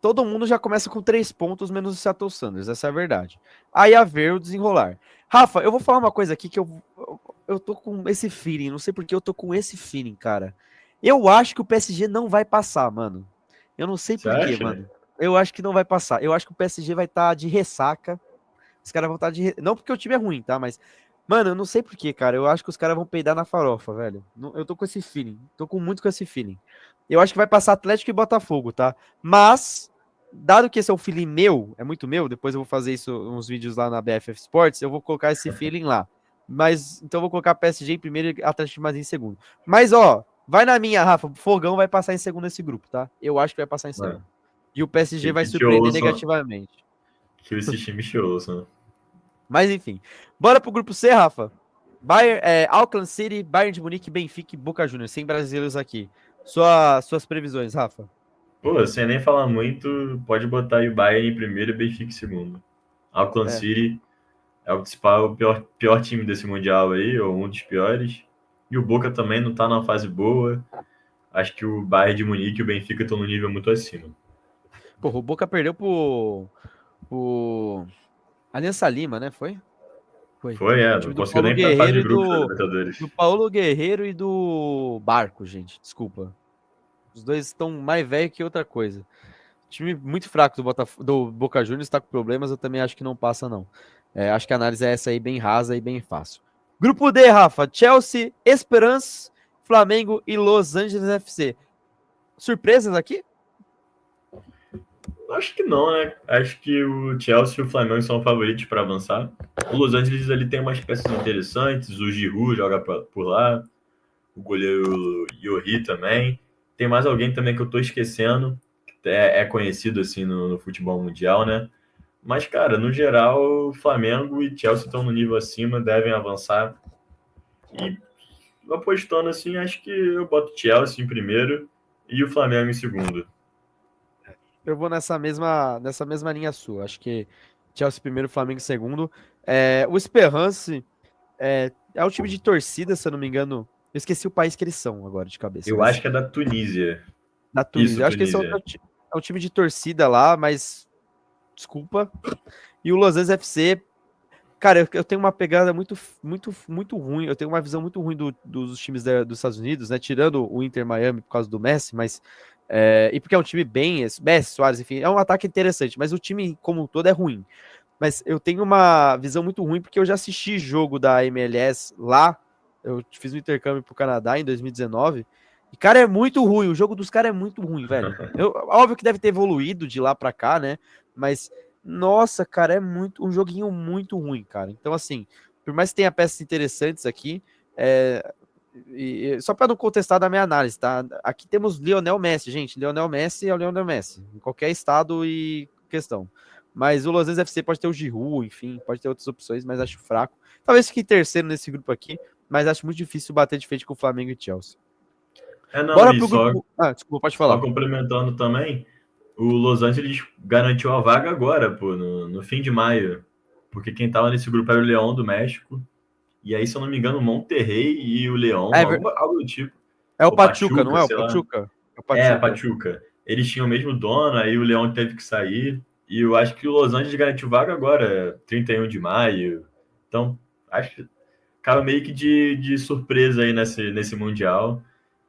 todo mundo já começa com 3 pontos, menos o Seattle Sanders, essa é a verdade. Aí a ver o desenrolar. Rafa, eu vou falar uma coisa aqui que eu tô com esse feeling, não sei porque eu tô com esse feeling, cara. Eu acho que o PSG não vai passar, mano. Eu não sei Você por quê, acha? mano. Eu acho que não vai passar. Eu acho que o PSG vai estar de ressaca. Os caras vão estar de. Não porque o time é ruim, tá? Mas, mano, eu não sei por quê, cara. Eu acho que os caras vão peidar na farofa, velho. Eu tô com esse feeling. Tô com muito com esse feeling. Eu acho que vai passar Atlético e Botafogo, tá? Mas, dado que esse é um feeling meu, é muito meu, depois eu vou fazer isso, uns vídeos lá na BFF Sports, eu vou colocar esse feeling lá. Mas, então eu vou colocar PSG em primeiro e Atlético de Madrid em segundo. Mas, ó, vai na minha, Rafa. Fogão vai passar em segundo esse grupo, tá? Eu acho que vai passar em Mano, segundo. E o PSG vai que te surpreender ouçam, negativamente. que esses times te ouçam. Mas enfim. Bora pro grupo C, Rafa. Bayern, Auckland City, Bayern de Munique, Benfica e Boca Juniors. Sem brasileiros aqui. Suas previsões, Rafa. Pô, sem nem falar muito, pode botar aí o Bayern em primeiro e o Benfica em segundo. Auckland É. City é o principal, o pior time desse Mundial aí, ou um dos piores. E o Boca também não tá numa fase boa. Acho que o Bayern de Munique e o Benfica estão no nível muito acima. Porra, o Boca perdeu pro Aliança Lima, né? Foi? Foi. Foi, O não time do conseguiu Paulo nem pra fase Guerreiro de e grupos da do, Libertadores. do Paulo Guerreiro e do Barco, gente. Desculpa. Os dois estão mais velhos que outra coisa. Time muito fraco do Boca Juniors está com problemas, eu também acho que não passa, não. Acho que a análise é essa aí, bem rasa e bem fácil. Grupo D, Rafa, Chelsea, Esperance, Flamengo e Los Angeles FC. Surpresas aqui? Acho que não, né? Acho que o Chelsea e o Flamengo são favoritos para avançar. O Los Angeles ali tem umas peças interessantes. O Giroud joga por lá. O goleiro Yohi também. Tem mais alguém também que eu tô esquecendo. Que é conhecido assim no futebol mundial, né? Mas, cara, no geral, Flamengo e Chelsea estão no nível acima, devem avançar. E apostando assim, acho que eu boto Chelsea em primeiro e o Flamengo em segundo. Eu vou nessa mesma linha sua. Acho que Chelsea primeiro, Flamengo segundo. O Esperance é o time de torcida, se eu não me engano. Eu esqueci o país que eles são agora de cabeça, Eu mas acho que é da Tunísia. da Tunísia. Isso, Eu acho que esse Tunísia. é um time de torcida lá, mas desculpa. E o Los Angeles FC, cara, eu tenho uma pegada muito, muito, muito ruim. Eu tenho uma visão muito ruim dos times dos Estados Unidos, né? Tirando o Inter Miami por causa do Messi, mas. E porque é um time bem. Messi, Soares, enfim, é um ataque interessante, mas o time como um todo é ruim. Mas eu tenho uma visão muito ruim porque eu já assisti jogo da MLS lá. Eu fiz um intercâmbio pro Canadá em 2019. E, cara, é muito ruim. O jogo dos caras é muito ruim, velho. Óbvio que deve ter evoluído de lá pra cá, né? Mas, nossa, cara, é muito um joguinho muito ruim, cara. Então, assim, por mais que tenha peças interessantes aqui, só para não contestar da minha análise, tá? Aqui temos Lionel Messi, gente. Lionel Messi é o Lionel Messi, em qualquer estado e questão. Mas o Los Angeles FC pode ter o Giroud, enfim, pode ter outras opções, mas acho fraco. Talvez fique terceiro nesse grupo aqui, mas acho muito difícil bater de frente com o Flamengo e Chelsea. Não, Bora e pro grupo. Ah, desculpa, pode só falar. complementando também, o Los Angeles garantiu a vaga agora, pô, no fim de maio. Porque quem tava nesse grupo era o Leão do México. E aí, se eu não me engano, o Monterrey e o Leão, É, algo do tipo. é o Ou Pachuca, não Pachuca, é o sei lá. Pachuca? É o É, Pachuca. Pachuca. Eles tinham o mesmo dono, aí o Leão teve que sair. E eu acho que o Los Angeles garantiu vaga agora, 31 de maio. Então, acho que cara meio que de surpresa aí nesse Mundial.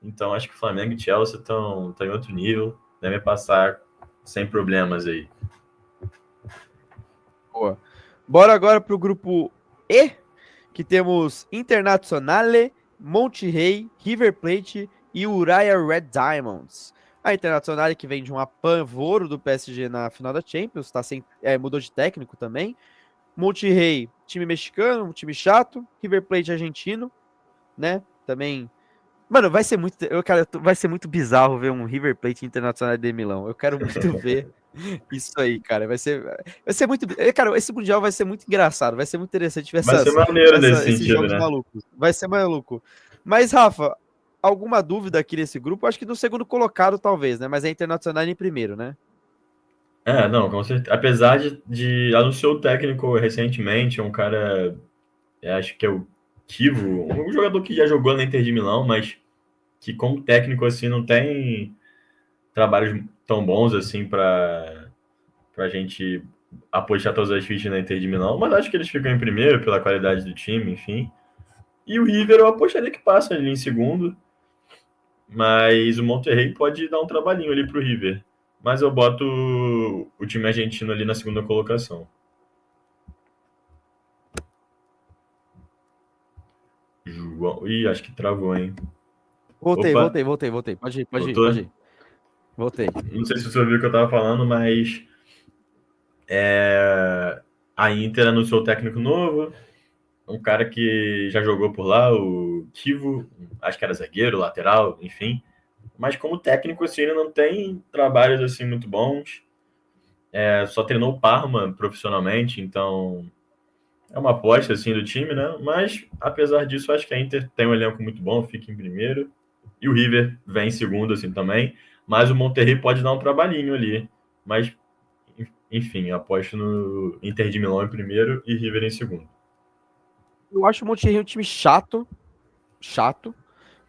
Então, acho que o Flamengo e Chelsea estão em outro nível. Devem passar sem problemas aí. Boa. Bora agora pro grupo E, que temos Internazionale, Monterrey, River Plate e Uraia Red Diamonds. A Internazionale que vem de um apavoro do PSG na final da Champions, mudou de técnico também. Monterrey, time mexicano, um time chato. River Plate argentino, né? Também. Mano, vai ser muito bizarro ver um River Plate Internacional de Milão. Eu quero muito ver isso aí, cara. Vai ser muito. Cara, esse Mundial vai ser muito engraçado. Vai ser muito interessante ver Vai ser maneiro nesse esses sentido, jogos né? malucos. Vai ser maluco. Mas, Rafa, alguma dúvida aqui nesse grupo, acho que no segundo colocado talvez, né? Mas é Internacional em primeiro, né? Não, com certeza. Apesar de anunciou o técnico recentemente, um cara, acho que é o Kivo, um jogador que já jogou na Inter de Milão, mas que como técnico assim não tem trabalhos tão bons assim para a gente apostar todas as fichas na Inter de Milão, mas acho que eles ficam em primeiro pela qualidade do time, enfim. E o River eu apostaria que passa ali em segundo, mas o Monterrey pode dar um trabalhinho ali pro River. Mas eu boto o time argentino ali na segunda colocação. João. Ih, acho que travou, hein? Voltei, Opa, voltei, voltei, voltei. Pode ir, pode ir, pode voltou? ir. Voltei. Não sei se você ouviu o que eu tava falando, mas a Inter anunciou o técnico novo, um cara que já jogou por lá, o Kivo, acho que era zagueiro, lateral, enfim. Mas como técnico, assim, ele não tem trabalhos assim muito bons. Só treinou o Parma profissionalmente, então é uma aposta assim do time, né? Mas apesar disso, acho que a Inter tem um elenco muito bom, fica em primeiro. E o River vem em segundo, assim, também. Mas o Monterrey pode dar um trabalhinho ali. Mas, enfim, aposto no Inter de Milão em primeiro e River em segundo. Eu acho o Monterrey um time chato, chato,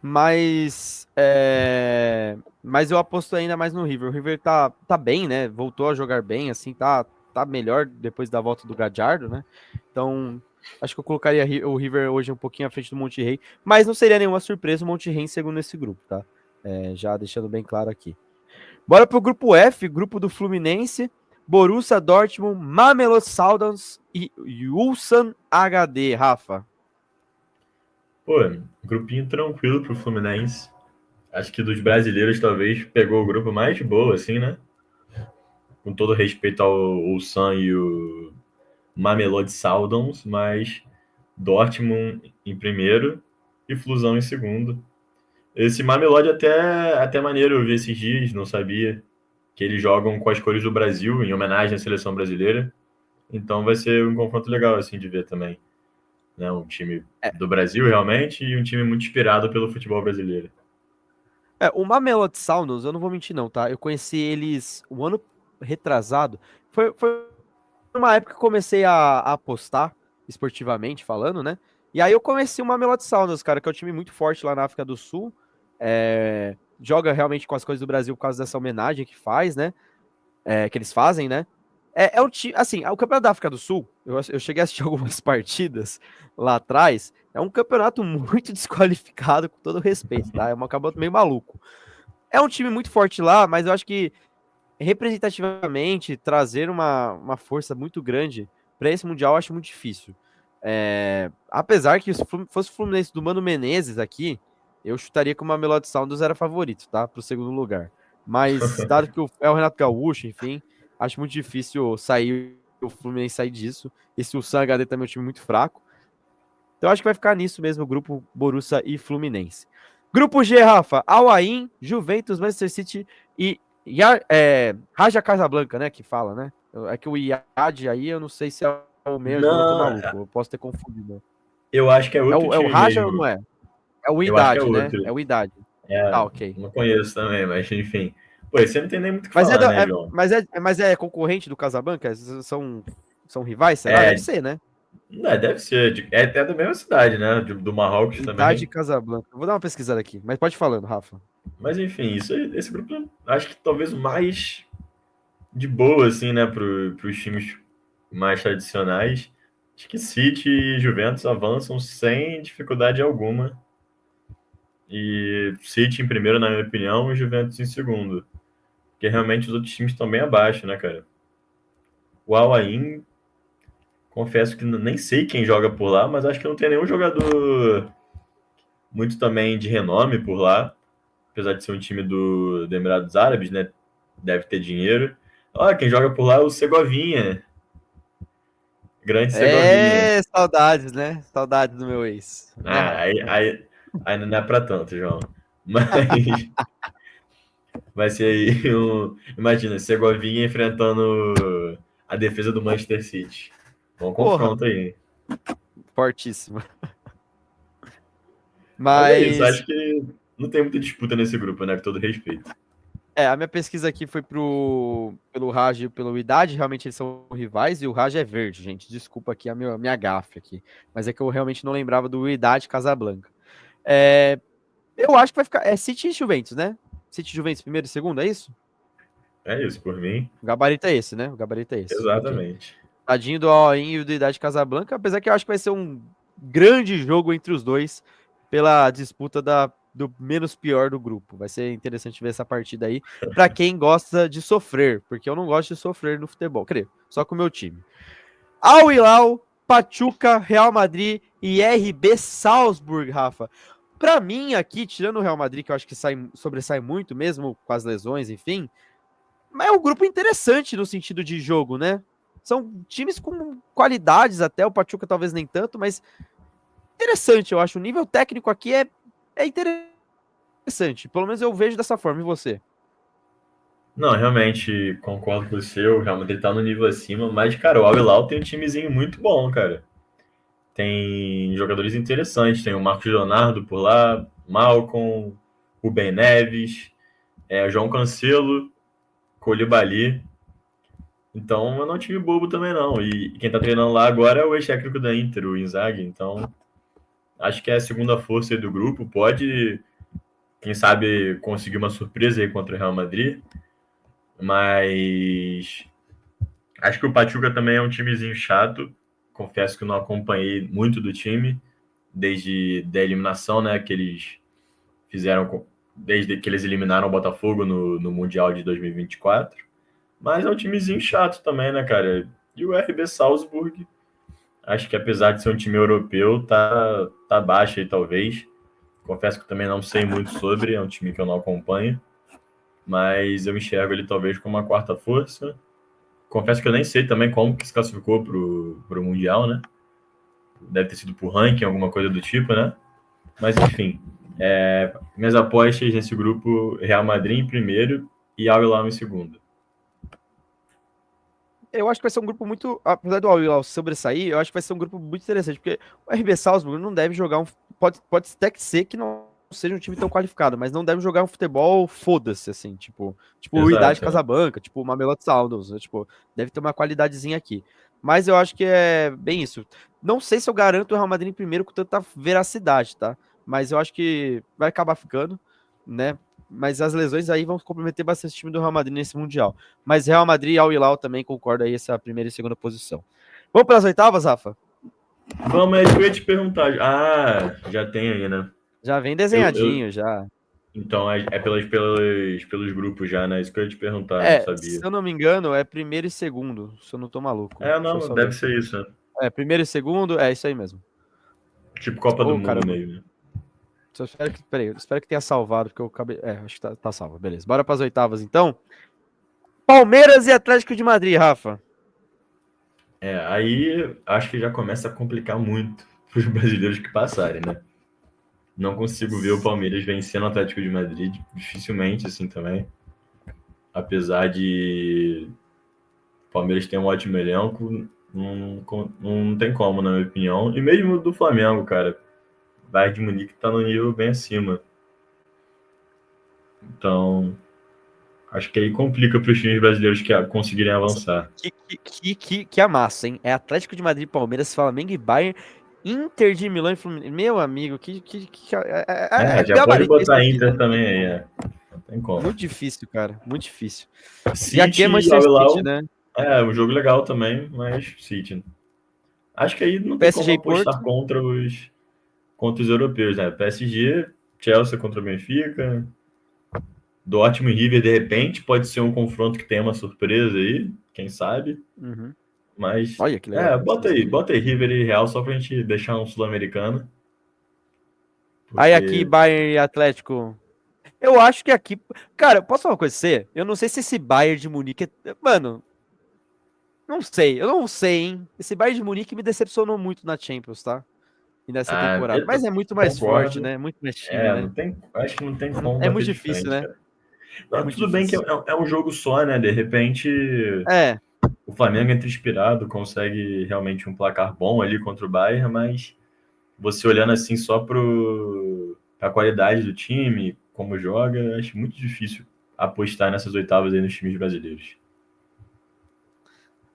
mas eu aposto ainda mais no River. O River tá bem, né? Voltou a jogar bem, assim, tá melhor depois da volta do Gadiardo, né? Então, acho que eu colocaria o River hoje um pouquinho à frente do Monterrey, mas não seria nenhuma surpresa o Monterrey em segundo nesse grupo, tá? Já deixando bem claro aqui. Bora pro grupo F, grupo do Fluminense, Borussia Dortmund, Mamelodi Sundowns e Ulsan HD, Rafa. Pô, grupinho tranquilo pro Fluminense. Acho que dos brasileiros, talvez, pegou o grupo mais de boa, assim, né? Com todo respeito ao Ulsan e o Mamelodi Sundowns, mas Dortmund em primeiro e Flusão em segundo. Esse Mamelodi até maneiro eu vi esses dias, não sabia que eles jogam com as cores do Brasil, em homenagem à seleção brasileira. Então vai ser um confronto legal assim de ver também, né? Um time É, do Brasil realmente e um time muito inspirado pelo futebol brasileiro. o Mamelodi Sundowns, eu não vou mentir não, tá? Eu conheci eles o ano retrasado. Foi uma época que eu comecei a apostar esportivamente falando, né? E aí eu conheci o Mamelodi Sundowns, cara, que é um time muito forte lá na África do Sul. Joga realmente com as coisas do Brasil por causa dessa homenagem que faz, né? Que eles fazem, né? É um time, assim, o Campeonato da África do Sul, eu cheguei a assistir algumas partidas lá atrás, é um campeonato muito desqualificado, com todo respeito, tá? É um campeonato meio maluco. É um time muito forte lá, mas eu acho que representativamente trazer uma força muito grande para esse Mundial eu acho muito difícil. Apesar que se fosse o Fluminense do Mano Menezes aqui, eu chutaria que o Mamelodi Sundowns era favorito, tá? Para o segundo lugar. Mas, dado que é o Renato Gaúcho, enfim, acho muito difícil o Fluminense sair disso. Esse Ulsan HD também é um time muito fraco. Então, acho que vai ficar nisso mesmo, o grupo Borussia e Fluminense. Grupo G, Rafa, Al Ain, Juventus, Manchester City e Raja Casablanca, né, que fala, né? É que o IAD aí, eu não sei se é o mesmo, eu tô Não, maluco, eu posso ter confundido. eu acho que é outro É o time Raja ou não mesmo. é? É o Eu acho que é IDAD, né? outro. É o IDAD. É, Tá, ok. não conheço também, mas enfim. Pô, você não tem nem muito o que falar, né, João? Mas é concorrente do Casablanca? São rivais, será? Deve É, ser, né? deve ser. É até da mesma cidade, né? Do Marrocos IDAD e também. Casablanca. Vou dar uma pesquisada aqui, mas pode ir falando, Rafa. Mas enfim, esse grupo acho que talvez o mais de boa, assim, né, para os times mais tradicionais. Acho que City e Juventus avançam sem dificuldade alguma. E City em primeiro, na minha opinião, e Juventus em segundo. Porque realmente os outros times estão bem abaixo, né, cara? O Al Ain, confesso que nem sei quem joga por lá, mas acho que não tem nenhum jogador muito também de renome por lá. Apesar de ser um time do Emirados Árabes, né? Deve ter dinheiro. Olha, quem joga por lá é o Segovinha. Grande Segovinha. Saudades, né? Saudades do meu ex, né, Ah, Rafa? aí não é pra tanto, João. Mas vai ser aí um. Imagina, Segovinha enfrentando a defesa do Manchester City. Bom Porra, confronto aí. fortíssima. Mas é isso, Mas acho que não tem muita disputa nesse grupo, né? Com todo respeito. A minha pesquisa aqui foi pelo Raj e pelo Idade, realmente eles são rivais, e o Raj é verde, gente. Desculpa aqui a minha gafe aqui. Mas é que eu realmente não lembrava do Idade Casablanca. Eu acho que vai ficar. É City e Juventus, né? City e Juventus primeiro e segundo, é isso? É isso, por mim. O gabarito é esse, né? O gabarito é esse. Ok. Exatamente. Tadinho do All-In e do Idade Casablanca, apesar que eu acho que vai ser um grande jogo entre os dois pela disputa do menos pior do grupo. Vai ser interessante ver essa partida aí para quem gosta de sofrer, porque eu não gosto de sofrer no futebol, creio, só com o meu time. Al Hilal, Pachuca, Real Madrid e RB Salzburg, Rafa. Para mim aqui, tirando o Real Madrid, que eu acho que sobressai muito mesmo com as lesões, enfim, mas é um grupo interessante no sentido de jogo, né? São times com qualidades até, o Pachuca talvez nem tanto, mas interessante, eu acho. O nível técnico aqui é interessante. Pelo menos eu vejo dessa forma. E você? Não, realmente concordo com você. O Real Madrid tá no nível acima, mas, cara, o Al Hilal tem um timezinho muito bom, cara. Tem jogadores interessantes. Tem o Marcos Leonardo por lá, Malcom, Rubem Neves, João Cancelo, Koulibaly. Então, não é um time bobo também, não. E quem tá treinando lá agora é o ex-técnico da Inter, o Inzaghi. Então, acho que é a segunda força aí do grupo. Pode, quem sabe, conseguir uma surpresa aí contra o Real Madrid. Mas acho que o Pachuca também é um timezinho chato. Confesso que eu não acompanhei muito do time desde a eliminação, né? Que eles fizeram desde que eles eliminaram o Botafogo no Mundial de 2024. Mas é um timezinho chato também, né, cara? E o RB Salzburg, acho que apesar de ser um time europeu, tá baixo aí, talvez. Confesso que também não sei muito sobre, é um time que eu não acompanho. Mas eu enxergo ele talvez como uma quarta força. Confesso que eu nem sei também como que se classificou pro Mundial, né? Deve ter sido por ranking, alguma coisa do tipo, né? Mas enfim, minhas apostas nesse grupo, Real Madrid em primeiro e Al Hilal em segundo. Eu acho que vai ser um grupo muito. Apesar do Al Hilal sobressair, eu acho que vai ser um grupo muito interessante, porque o RB Salzburg não deve jogar um. Pode até que ser que não seja um time tão qualificado, mas não deve jogar um futebol foda-se, assim, tipo o Idade Exato, né? Casablanca, tipo o Mamelodi Sundowns, né, tipo, deve ter uma qualidadezinha aqui. Mas eu acho que é bem isso. Não sei se eu garanto o Real Madrid em primeiro com tanta veracidade, tá? Mas eu acho que vai acabar ficando, né? Mas as lesões aí vão comprometer bastante o time do Real Madrid nesse Mundial. Mas Real Madrid e Al Hilal também concordo aí essa primeira e segunda posição. Vamos para as oitavas, Rafa? Vamos, é isso que eu ia te perguntar. Ah, já tem aí, né? Já vem Eu, desenhadinho, já. então é pelos grupos já, né? Isso que eu ia te perguntar, não Se sabia. eu não me engano, é primeiro e segundo, se eu não tô maluco. Deixa eu Não, só ver deve aqui. ser isso, né? Primeiro e segundo, é isso aí mesmo. Tipo Copa do Ô, Mundo caramba. meio, né? Só espero que, peraí, espero que tenha salvado, porque eu acabei. Acho que tá salvo. Beleza. Bora para as oitavas, então. Palmeiras e Atlético de Madrid, Rafa. Aí acho que já começa a complicar muito para os brasileiros que passarem, né? Não consigo ver o Palmeiras vencendo o Atlético de Madrid, dificilmente assim também. Apesar de o Palmeiras ter um ótimo elenco, não tem como, na minha opinião. E mesmo do Flamengo, cara. O Bayern de Munique tá no nível bem acima. Então, acho que aí complica para os times brasileiros que conseguirem avançar. Que amassa, hein? É Atlético de Madrid, Palmeiras, Flamengo e Bayern, Inter de Milão e Fluminense. Meu amigo, é Já pode gabarito, é isso botar aqui, Inter não tem também aí, como. Não tem como. Muito difícil, cara, muito difícil. E aqui é City e Manchester Al City, Hilal, né? um jogo legal também, mas City. Acho que aí não tem como PSG e apostar Porto. contra os europeus, né? PSG, Chelsea contra o Benfica, Dortmund e River, de repente, pode ser um confronto que tenha uma surpresa aí, quem sabe. Uhum. Mas, Olha que legal. bota aí River e Real só pra gente deixar um sul-americano, Aí aqui, porque Bayern e Atlético. Eu acho que aqui. Cara, posso falar uma coisa pra você? Eu não sei se esse Bayern de Munique. Mano, não sei. Eu não sei, hein? Esse Bayern de Munique me decepcionou muito na Champions, tá? E nessa temporada. Mas eu é muito mais forte, concordo. né? Muito mais time, né? Acho que não tem como É bater muito de difícil, frente, né? cara. É Não, muito tudo bem que difícil. é um jogo só, né? De repente, É, o Flamengo entra inspirado, consegue realmente um placar bom ali contra o Bayern, mas você olhando assim só a qualidade do time, como joga, acho muito difícil apostar nessas oitavas aí nos times brasileiros.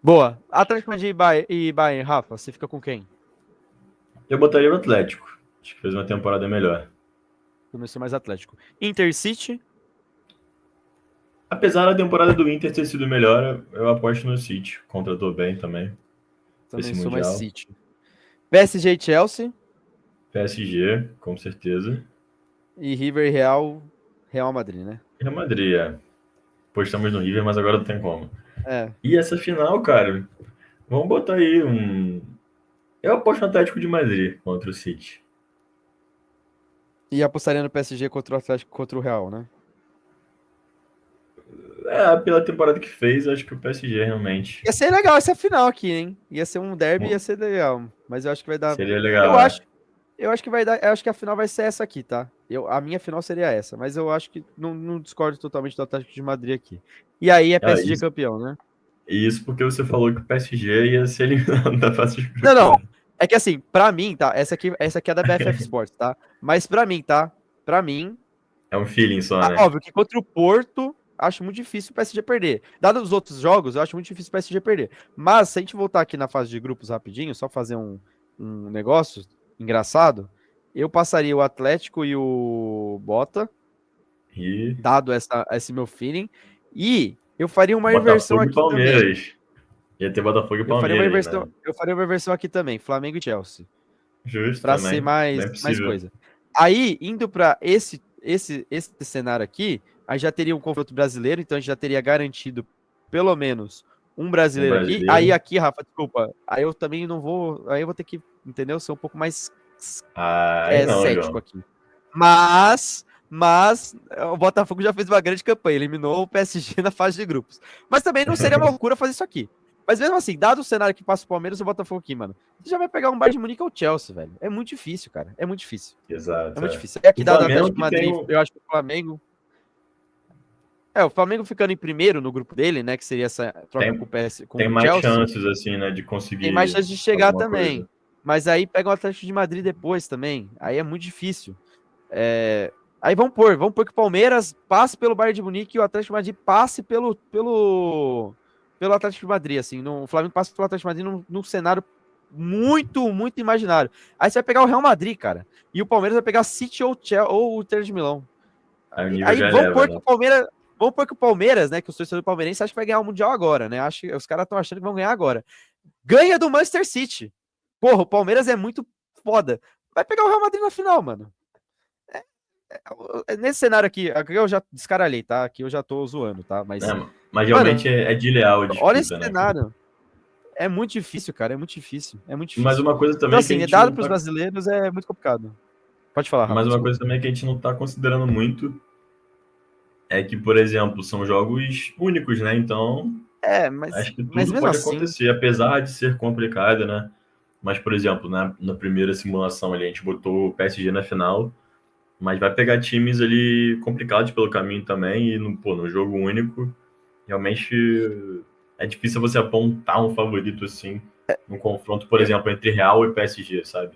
Boa. Atlético Madrid e Bayern, Rafa, você fica com quem? Eu botaria o Atlético. Acho que fez uma temporada melhor. Começou mais Atlético. Intercity, Apesar da temporada do Inter ter sido melhor, eu aposto no City. Contratou bem também também esse sou mais Mundial. City. PSG e Chelsea PSG, com certeza. e River e Real Madrid, né? Real Madrid, é. Postamos no River, mas agora não tem como. É. E essa final, cara, vamos botar aí um. Eu aposto no Atlético de Madrid contra o City. E apostaria no PSG contra o Atlético contra o Real, né? É, pela temporada que fez, acho que o PSG realmente Ia ser legal essa final aqui, hein? Ia ser um derby, ia ser legal. Mas eu acho que vai dar. seria Eu legal, acho, é. eu acho que vai dar. Eu acho que a final vai ser essa aqui, tá? A minha final seria essa, mas eu acho que não discordo totalmente do Atlético de Madrid aqui. E aí é Ah, PSG campeão, né? isso porque você falou que o PSG ia ser eliminado da fase de Não, grupos, não. né? É que assim, pra mim, tá? Essa aqui é da BFF Sports, tá? Mas pra mim, tá? Pra mim, É um feeling só, né? óbvio que contra o Porto, acho muito difícil o PSG perder. Dado os outros jogos, eu acho muito difícil o PSG perder. Mas se a gente voltar aqui na fase de grupos rapidinho, só fazer um negócio engraçado, eu passaria o Atlético e o Bota, E dado esse meu feeling, e eu faria uma inversão Botafogo e aqui também. Palmeiras. Ia ter Botafogo e Palmeiras, né? Eu faria uma inversão aqui também, Flamengo e Chelsea, Justo para ser também. mais, Bem mais possível. coisa. Aí, indo para esse cenário aqui, aí já teria um confronto brasileiro, então a gente já teria garantido pelo menos um Um brasileiro aqui. Aí brasileiro. aqui, Rafa, desculpa, aí eu também não vou, aí eu vou ter que, entendeu? Ser um pouco mais Ai, não, cético João. aqui. Mas o Botafogo já fez uma grande campanha, eliminou o PSG na fase de grupos. Mas também não seria uma loucura fazer isso aqui. Mas mesmo assim, dado o cenário que passa o Palmeiras e o Botafogo aqui, mano, você já vai pegar um Bayern de Munique ou o Chelsea, velho. É muito difícil, cara. É muito difícil. É Exato. muito É. difícil. E aqui O dado o Flamengo Atlético de que tem Madrid, o. eu acho que o Flamengo. O Flamengo ficando em primeiro no grupo dele, né? Que seria essa troca com Tem, o PS, com tem o mais Chelsea, chances, assim, né, de tem mais conseguir chance de chegar alguma coisa. também. Mas aí pega o Atlético de Madrid depois também. Aí é muito difícil. É, aí vamos pôr que o Palmeiras passe pelo Bayern de Munique e o Atlético de Madrid passe pelo Atlético de Madrid, assim, o Flamengo passe pelo Atlético de Madrid num cenário muito, muito imaginário. Aí você vai pegar o Real Madrid, cara, e o Palmeiras vai pegar City ou o Inter de Milão. Aí o nível Aí já eleva, né? vamos pôr que o Palmeiras, né, que o torcedor palmeirense acha que vai ganhar o Mundial agora, né? Acho que os caras estão achando que vão ganhar agora. Ganha do Manchester City. Porra, o Palmeiras é muito foda. Vai pegar o Real Madrid na final, mano. Nesse cenário aqui eu já descaralhei, tá? Aqui eu já tô zoando, tá? É, Mas, mas realmente mano, é de leal a olha esse disputa, né, cara? cenário. É muito difícil, cara. É muito difícil. É muito Mas difícil. uma coisa Então, também que a assim, gente dado não para os tá. brasileiros é muito complicado. Pode falar, Rafa, Mas uma desculpa. coisa também que a gente não tá considerando muito é que, por exemplo, são jogos únicos, né? Então, É, mas, acho que mas tudo mesmo pode assim, acontecer, apesar de ser complicado, né? Mas, por exemplo, na primeira simulação ali, a gente botou o PSG na final, mas vai pegar times ali complicados pelo caminho também, e no jogo único, realmente é difícil você apontar um favorito assim, num confronto, por eu, exemplo, entre Real e PSG, sabe?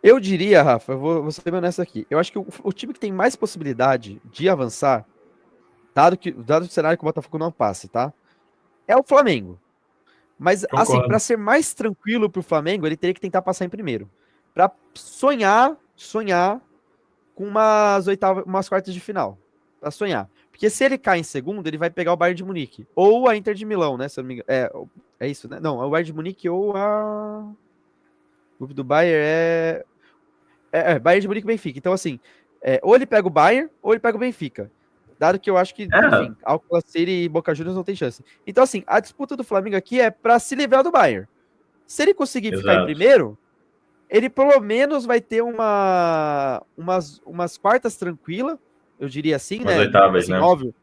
eu diria, Rafa, vou ser bem honesto aqui. Eu acho que o time que tem mais possibilidade de avançar, dado o cenário que o Botafogo não passe, tá? É o Flamengo. Mas, assim, para Concordo. ser mais tranquilo pro Flamengo, ele teria que tentar passar em primeiro. Para sonhar com umas quartas de final. Pra sonhar. Porque se ele cai em segundo, ele vai pegar o Bayern de Munique. Ou a Inter de Milão, né? Se eu não me engano. É isso, né? Não, é o Bayern de Munique ou a. O grupo do Bayern Bayern de Munique e Benfica. Então, assim, ou ele pega o Bayern, ou ele pega o Benfica. Dado que eu acho que, É, enfim, Alcoa City e Boca Juniors não tem chance. Então, assim, a disputa do Flamengo aqui é pra se livrar do Bayern. Se ele conseguir ficar em exato. primeiro, ele pelo menos vai ter umas quartas tranquila, eu diria assim, Umas né? oitavas, Assim, né? óbvio,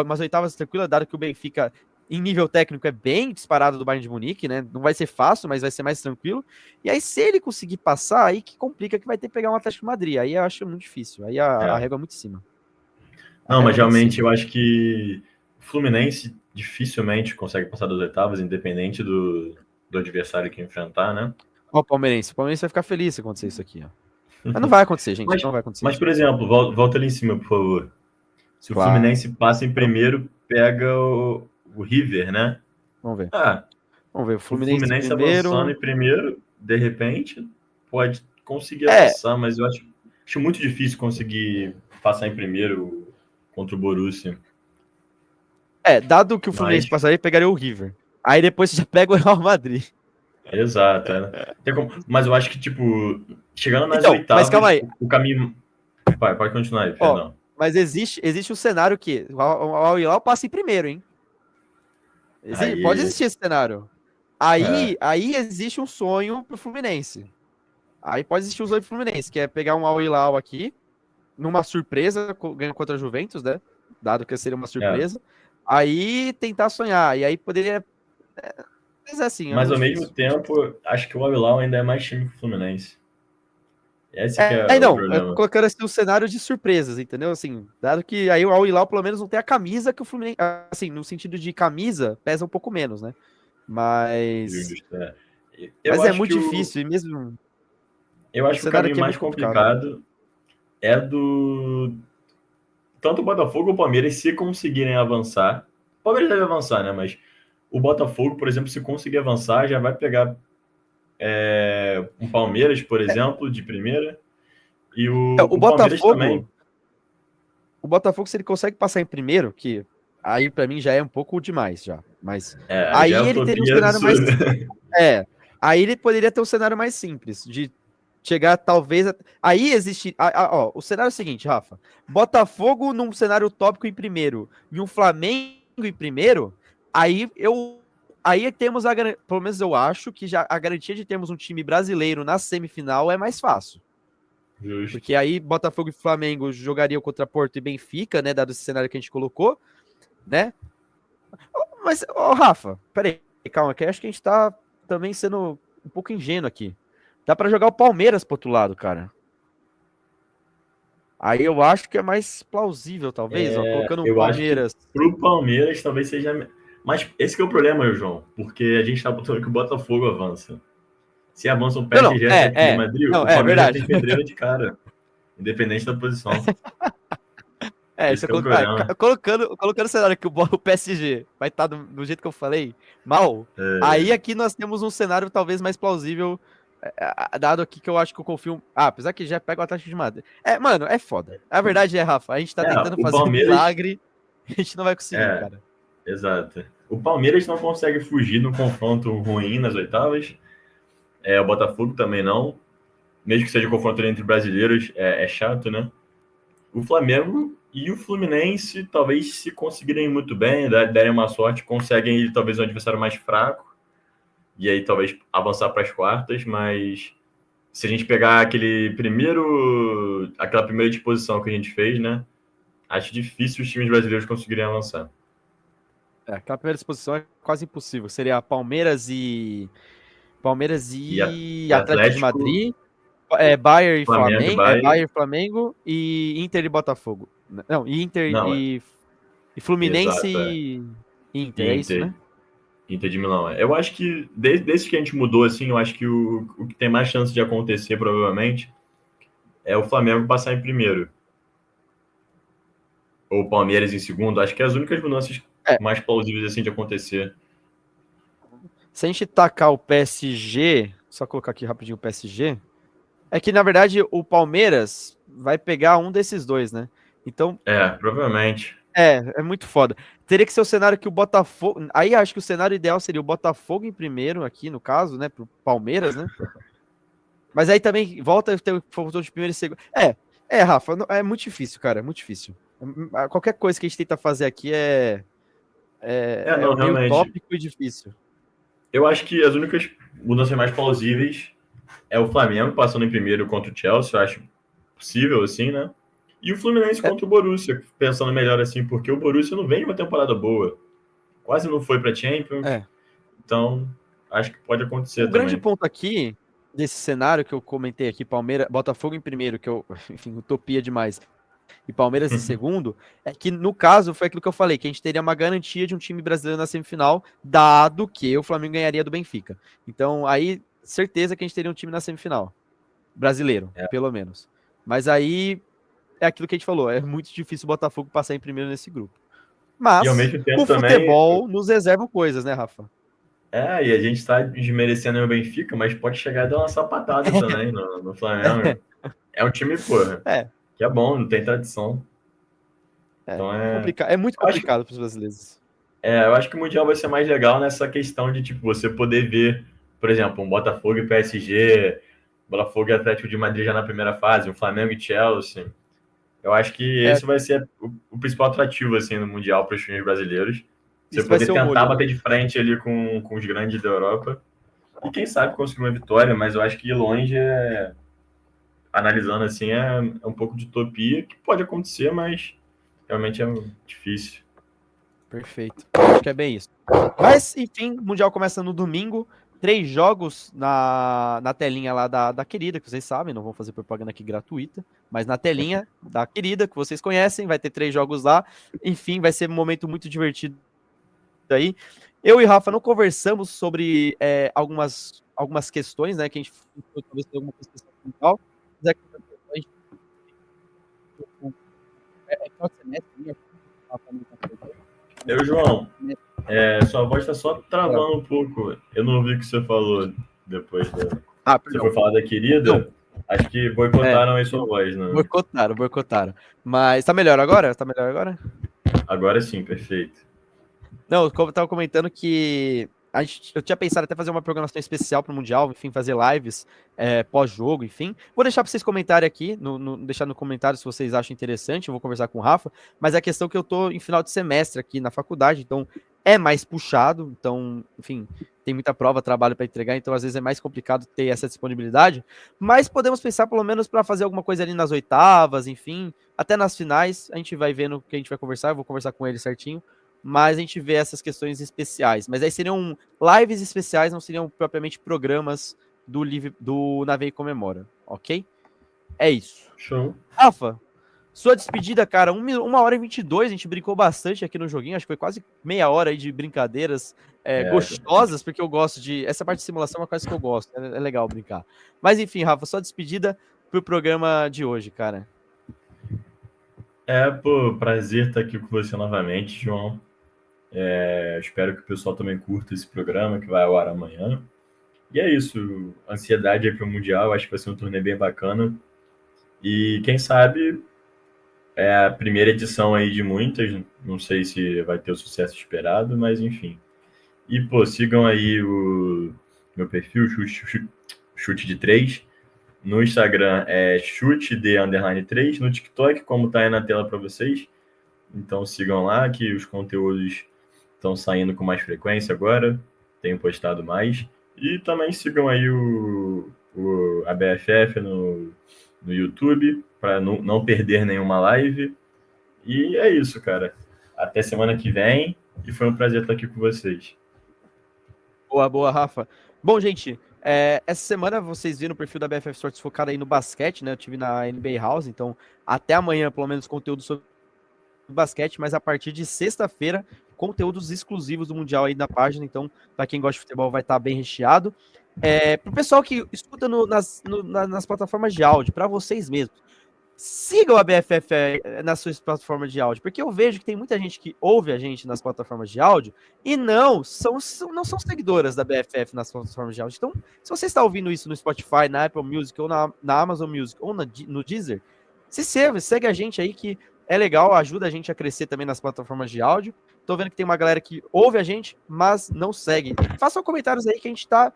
umas oitavas tranquila, dado que o Benfica, em nível técnico, é bem disparado do Bayern de Munique, né? Não vai ser fácil, mas vai ser mais tranquilo. E aí, se ele conseguir passar, aí que complica que vai ter que pegar um Atlético de Madrid. Aí eu acho muito difícil. Aí a É. régua é muito em cima. A Não, régua mas é muito em realmente cima. eu acho que o Fluminense dificilmente consegue passar das oitavas, independente do adversário que enfrentar, né? Ó, o Palmeirense. O Palmeirense vai ficar feliz se acontecer isso aqui, ó. Mas não vai acontecer, gente. Mas, Não vai acontecer mas isso. por exemplo, volta ali em cima, por favor. Se o Claro. Fluminense passa em primeiro, pega o River, né? Vamos ver. Ah, Vamos ver. O o Fluminense Fluminense avançando primeiro. em primeiro, de repente, pode conseguir É, avançar, mas eu acho muito difícil conseguir passar em primeiro contra o Borussia. dado que o Fluminense Mas, passaria, pegaria o River. Aí depois você já pega o Real Madrid. exato, né? Mas eu acho que, tipo, chegando nas Então, mas calma oitavas, aí. o caminho. Vai, pode continuar aí, Ó, perdão. mas existe um cenário que o Al Hilal passa em primeiro, hein? Pode Aí, existir esse cenário. é, Aí existe um sonho pro Fluminense. Aí pode existir um sonho pro Fluminense, que é pegar um Al Hilal aqui, numa surpresa, ganhando contra a Juventus, né? Dado que seria uma é. surpresa. Aí tentar sonhar. E aí poderia. Mas assim, é Mas muito ao mesmo difícil. tempo, acho que o Al-Hilal ainda é mais time que o Fluminense. Esse que é o Não, é problema. colocando assim um cenário de surpresas, entendeu? Assim, dado que aí o Al Hilal pelo menos não tem a camisa que o Fluminense, assim, no sentido de camisa, pesa um pouco menos, né? Mas Justo, é. Eu mas é acho muito que difícil e mesmo eu o acho que o cenário caminho aqui é mais muito complicado. complicado é do tanto o Botafogo ou o Palmeiras se conseguirem avançar. O Palmeiras deve avançar, né? Mas o Botafogo, por exemplo, se conseguir avançar, já vai pegar um Palmeiras, por exemplo, de primeira. E O o Palmeiras também. Botafogo se ele consegue passar em primeiro, que aí pra mim já é um pouco demais já, mas É, aí já é aí ele teria um utopia cenário mais absurda. é, aí ele poderia ter um cenário mais simples de chegar talvez aí existe ó, o cenário é o seguinte, Rafa. Botafogo num cenário utópico em primeiro e um Flamengo em primeiro, aí temos pelo menos eu acho que já a garantia de termos um time brasileiro na semifinal é mais fácil. Justo. Porque aí Botafogo e Flamengo jogariam contra Porto e Benfica, né? Dado esse cenário que a gente colocou, né? Mas, ó, Rafa, peraí, calma, que eu acho que a gente tá também sendo um pouco ingênuo aqui. Dá pra jogar o Palmeiras pro outro lado, cara. Aí eu acho que é mais plausível, talvez, ó, colocando um Eu acho que Palmeiras. pro Palmeiras talvez seja. Mas esse que é o problema, João, porque a gente tá botando que o Botafogo avança. Se avança o Não, não, PSG e Atlético de Madrid, não, o é Palmeiras já verdade. tem pedreira de cara, independente da posição. Se Esse eu que é o colocar, problema. colocando o cenário que o PSG vai estar do jeito que eu falei, mal, aí aqui nós temos um cenário talvez mais plausível, dado aqui que eu acho que eu confio. Apesar que já pega o Atlético de Madrid. Mano, é foda. A verdade é, Rafa, a gente tá É, tentando o fazer um Palmeiras. milagre, a gente não vai conseguir, É, cara. exato. O Palmeiras não consegue fugir de um confronto ruim nas oitavas. O Botafogo também não. Mesmo que seja um confronto entre brasileiros, é chato, né? O Flamengo e o Fluminense, talvez se conseguirem muito bem, derem uma sorte, conseguem ir talvez um adversário mais fraco e aí talvez avançar para as quartas, mas se a gente pegar aquela primeira disposição que a gente fez, né? Acho difícil os times brasileiros conseguirem avançar. Aquela primeira exposição é quase impossível. Seria Palmeiras e E Atlético de Atlético, Madrid, Bayern e Flamengo e Flamengo, Bayern. Bayern e Flamengo e Inter e Botafogo. Não, e Inter Não, e Fluminense exato, e Inter, é isso, Inter, né? Inter de Milão. Eu acho que, desde que a gente mudou, assim, eu acho que o que tem mais chance de acontecer, provavelmente, é o Flamengo passar em primeiro. Ou o Palmeiras em segundo. Acho que é as únicas mudanças É, mais plausíveis, assim, de acontecer. se a gente tacar o PSG, só colocar aqui rapidinho o PSG, é que na verdade o Palmeiras vai pegar um desses dois, né? Então, Provavelmente. é muito foda. Teria que ser o cenário que o Botafogo. Aí acho que o cenário ideal seria o Botafogo em primeiro, aqui no caso, né? Pro Palmeiras, né? Mas aí também volta a ter o fator de primeiro e segundo. Rafa, é muito difícil, cara, é muito difícil. Qualquer coisa que a gente tenta fazer aqui é Não, meio realmente. tópico e difícil. Eu acho que as únicas mudanças mais plausíveis é o Flamengo passando em primeiro contra o Chelsea. Eu acho possível, assim, né? E o Fluminense É, contra o Borussia, pensando melhor assim, porque o Borussia não vem de uma temporada boa. Quase não foi para Champions. é. Então, acho que pode acontecer O grande também. ponto aqui desse cenário que eu comentei aqui, Palmeiras, Botafogo em primeiro, que eu, enfim, utopia demais, e Palmeiras em segundo, é que no caso foi aquilo que eu falei, que a gente teria uma garantia de um time brasileiro na semifinal, dado que o Flamengo ganharia do Benfica. Então, aí, certeza que a gente teria um time na semifinal. brasileiro, pelo menos. Mas aí é aquilo que a gente falou, é muito difícil o Botafogo passar em primeiro nesse grupo. E ao Mas mesmo tempo o também, futebol nos reserva coisas, né, Rafa? e a gente tá desmerecendo o Benfica, mas pode chegar e dar uma sapatada também no Flamengo. É um time, porra, É, que é bom, não tem tradição. Então é muito eu acho que, complicado para os brasileiros. eu acho que o Mundial vai ser mais legal nessa questão de, tipo, você poder ver, por exemplo, um Botafogo e PSG, Botafogo e Atlético de Madrid já na primeira fase, um Flamengo e Chelsea. Eu acho que É, esse vai ser o principal atrativo, assim, no Mundial para os times brasileiros. Você isso vai poder ser o tentar molho, bater né? de frente ali com os grandes da Europa. E quem sabe conseguir uma vitória, mas eu acho que ir longe analisando assim, é um pouco de utopia, que pode acontecer, mas realmente é difícil. Perfeito. Acho que é bem isso. Mas, enfim, o Mundial começa no domingo. 3 jogos na telinha lá da querida, que vocês sabem, não vou fazer propaganda aqui gratuita, mas na telinha da querida, que vocês conhecem, vai ter 3 jogos lá. Enfim, vai ser um momento muito divertido aí. Eu e Rafa não conversamos sobre algumas questões, né? Que a gente talvez tenha alguma questão fundamental. Mas a gente final de semestre, né? João, sua voz está só travando um pouco. Eu não ouvi o que você falou depois da. Você Perdão. foi falar da Não, querida? Acho que boicotaram aí sua voz, né? boicotaram. Mas tá melhor agora? Tá melhor agora? Agora sim, perfeito. Não, como eu tava comentando que eu tinha pensado até fazer uma programação especial pro Mundial, enfim, fazer lives pós-jogo, enfim. Vou deixar pra vocês comentarem aqui, deixar no comentário se vocês acham interessante, eu vou conversar com o Rafa, mas a questão é que eu tô em final de semestre aqui na faculdade, então é mais puxado, então, enfim, tem muita prova, trabalho para entregar, então às vezes é mais complicado ter essa disponibilidade, mas podemos pensar pelo menos para fazer alguma coisa ali nas oitavas, enfim, até nas finais, a gente vai vendo o que a gente vai conversar, eu vou conversar com ele certinho, mas a gente vê essas questões especiais. Mas aí seriam lives especiais, não seriam propriamente programas do Navei Comemora, ok? É isso. Show. Rafa, sua despedida, cara, 1h22, a gente brincou bastante aqui no joguinho, acho que foi quase meia hora aí de brincadeiras gostosas, porque eu gosto de... Essa parte de simulação é uma coisa que eu gosto, é legal brincar. Mas enfim, Rafa, sua despedida pro programa de hoje, cara. Pô, prazer estar aqui com você novamente, João. Espero que o pessoal também curta esse programa que vai ao ar amanhã. E é isso, ansiedade aí para o Mundial, acho que vai ser um torneio bem bacana. E quem sabe é a primeira edição aí de muitas, não sei se vai ter o sucesso esperado, mas enfim. E, pô, sigam aí o meu perfil, chute de 3. No Instagram é chute de underline 3. No TikTok, como tá aí na tela para vocês. Então sigam lá que os conteúdos estão saindo com mais frequência agora. Tenho postado mais. E também sigam aí a BFF no YouTube, para não perder nenhuma live. E é isso, cara. Até semana que vem. E foi um prazer estar aqui com vocês. Boa, boa, Rafa. Bom, gente, essa semana vocês viram o perfil da BFF Sports focado aí no basquete, né? Eu tive na NBA House, então até amanhã, pelo menos, conteúdo sobre basquete, mas a partir de sexta-feira, conteúdos exclusivos do Mundial aí na página, então, para quem gosta de futebol, vai estar bem recheado. Para o pessoal que escuta nas plataformas de áudio, para vocês mesmos, sigam a BFF nas suas plataformas de áudio, porque eu vejo que tem muita gente que ouve a gente nas plataformas de áudio e não são seguidoras da BFF nas plataformas de áudio. Então, se você está ouvindo isso no Spotify, na Apple Music, ou na Amazon Music, ou no Deezer, segue a gente aí que é legal, ajuda a gente a crescer também nas plataformas de áudio. Tô vendo que tem uma galera que ouve a gente, mas não segue. Façam comentários aí que a gente tá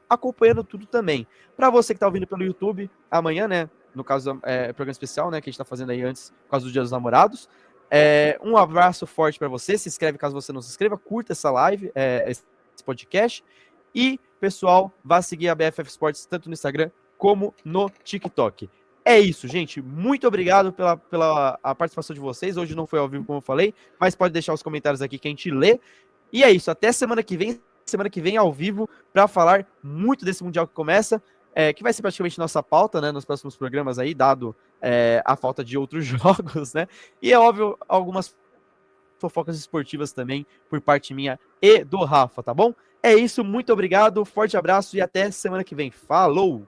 acompanhando tudo também. Para você que tá ouvindo pelo YouTube, amanhã, né? No caso, programa especial, né? Que a gente tá fazendo aí antes, por causa do Dia dos Namorados. Um abraço forte para você. Se inscreve caso você não se inscreva. Curta essa live, esse podcast. E, pessoal, vá seguir a BFF Sports tanto no Instagram como no TikTok. É isso, gente. Muito obrigado pela participação de vocês. Hoje não foi ao vivo, como eu falei, mas pode deixar os comentários aqui que a gente lê. E é isso. Até semana que vem. Semana que vem ao vivo para falar muito desse Mundial que começa, que vai ser praticamente nossa pauta, né, nos próximos programas aí, dado a falta de outros jogos, né? E é óbvio, algumas fofocas esportivas também por parte minha e do Rafa, tá bom? É isso, muito obrigado, forte abraço e até semana que vem. Falou!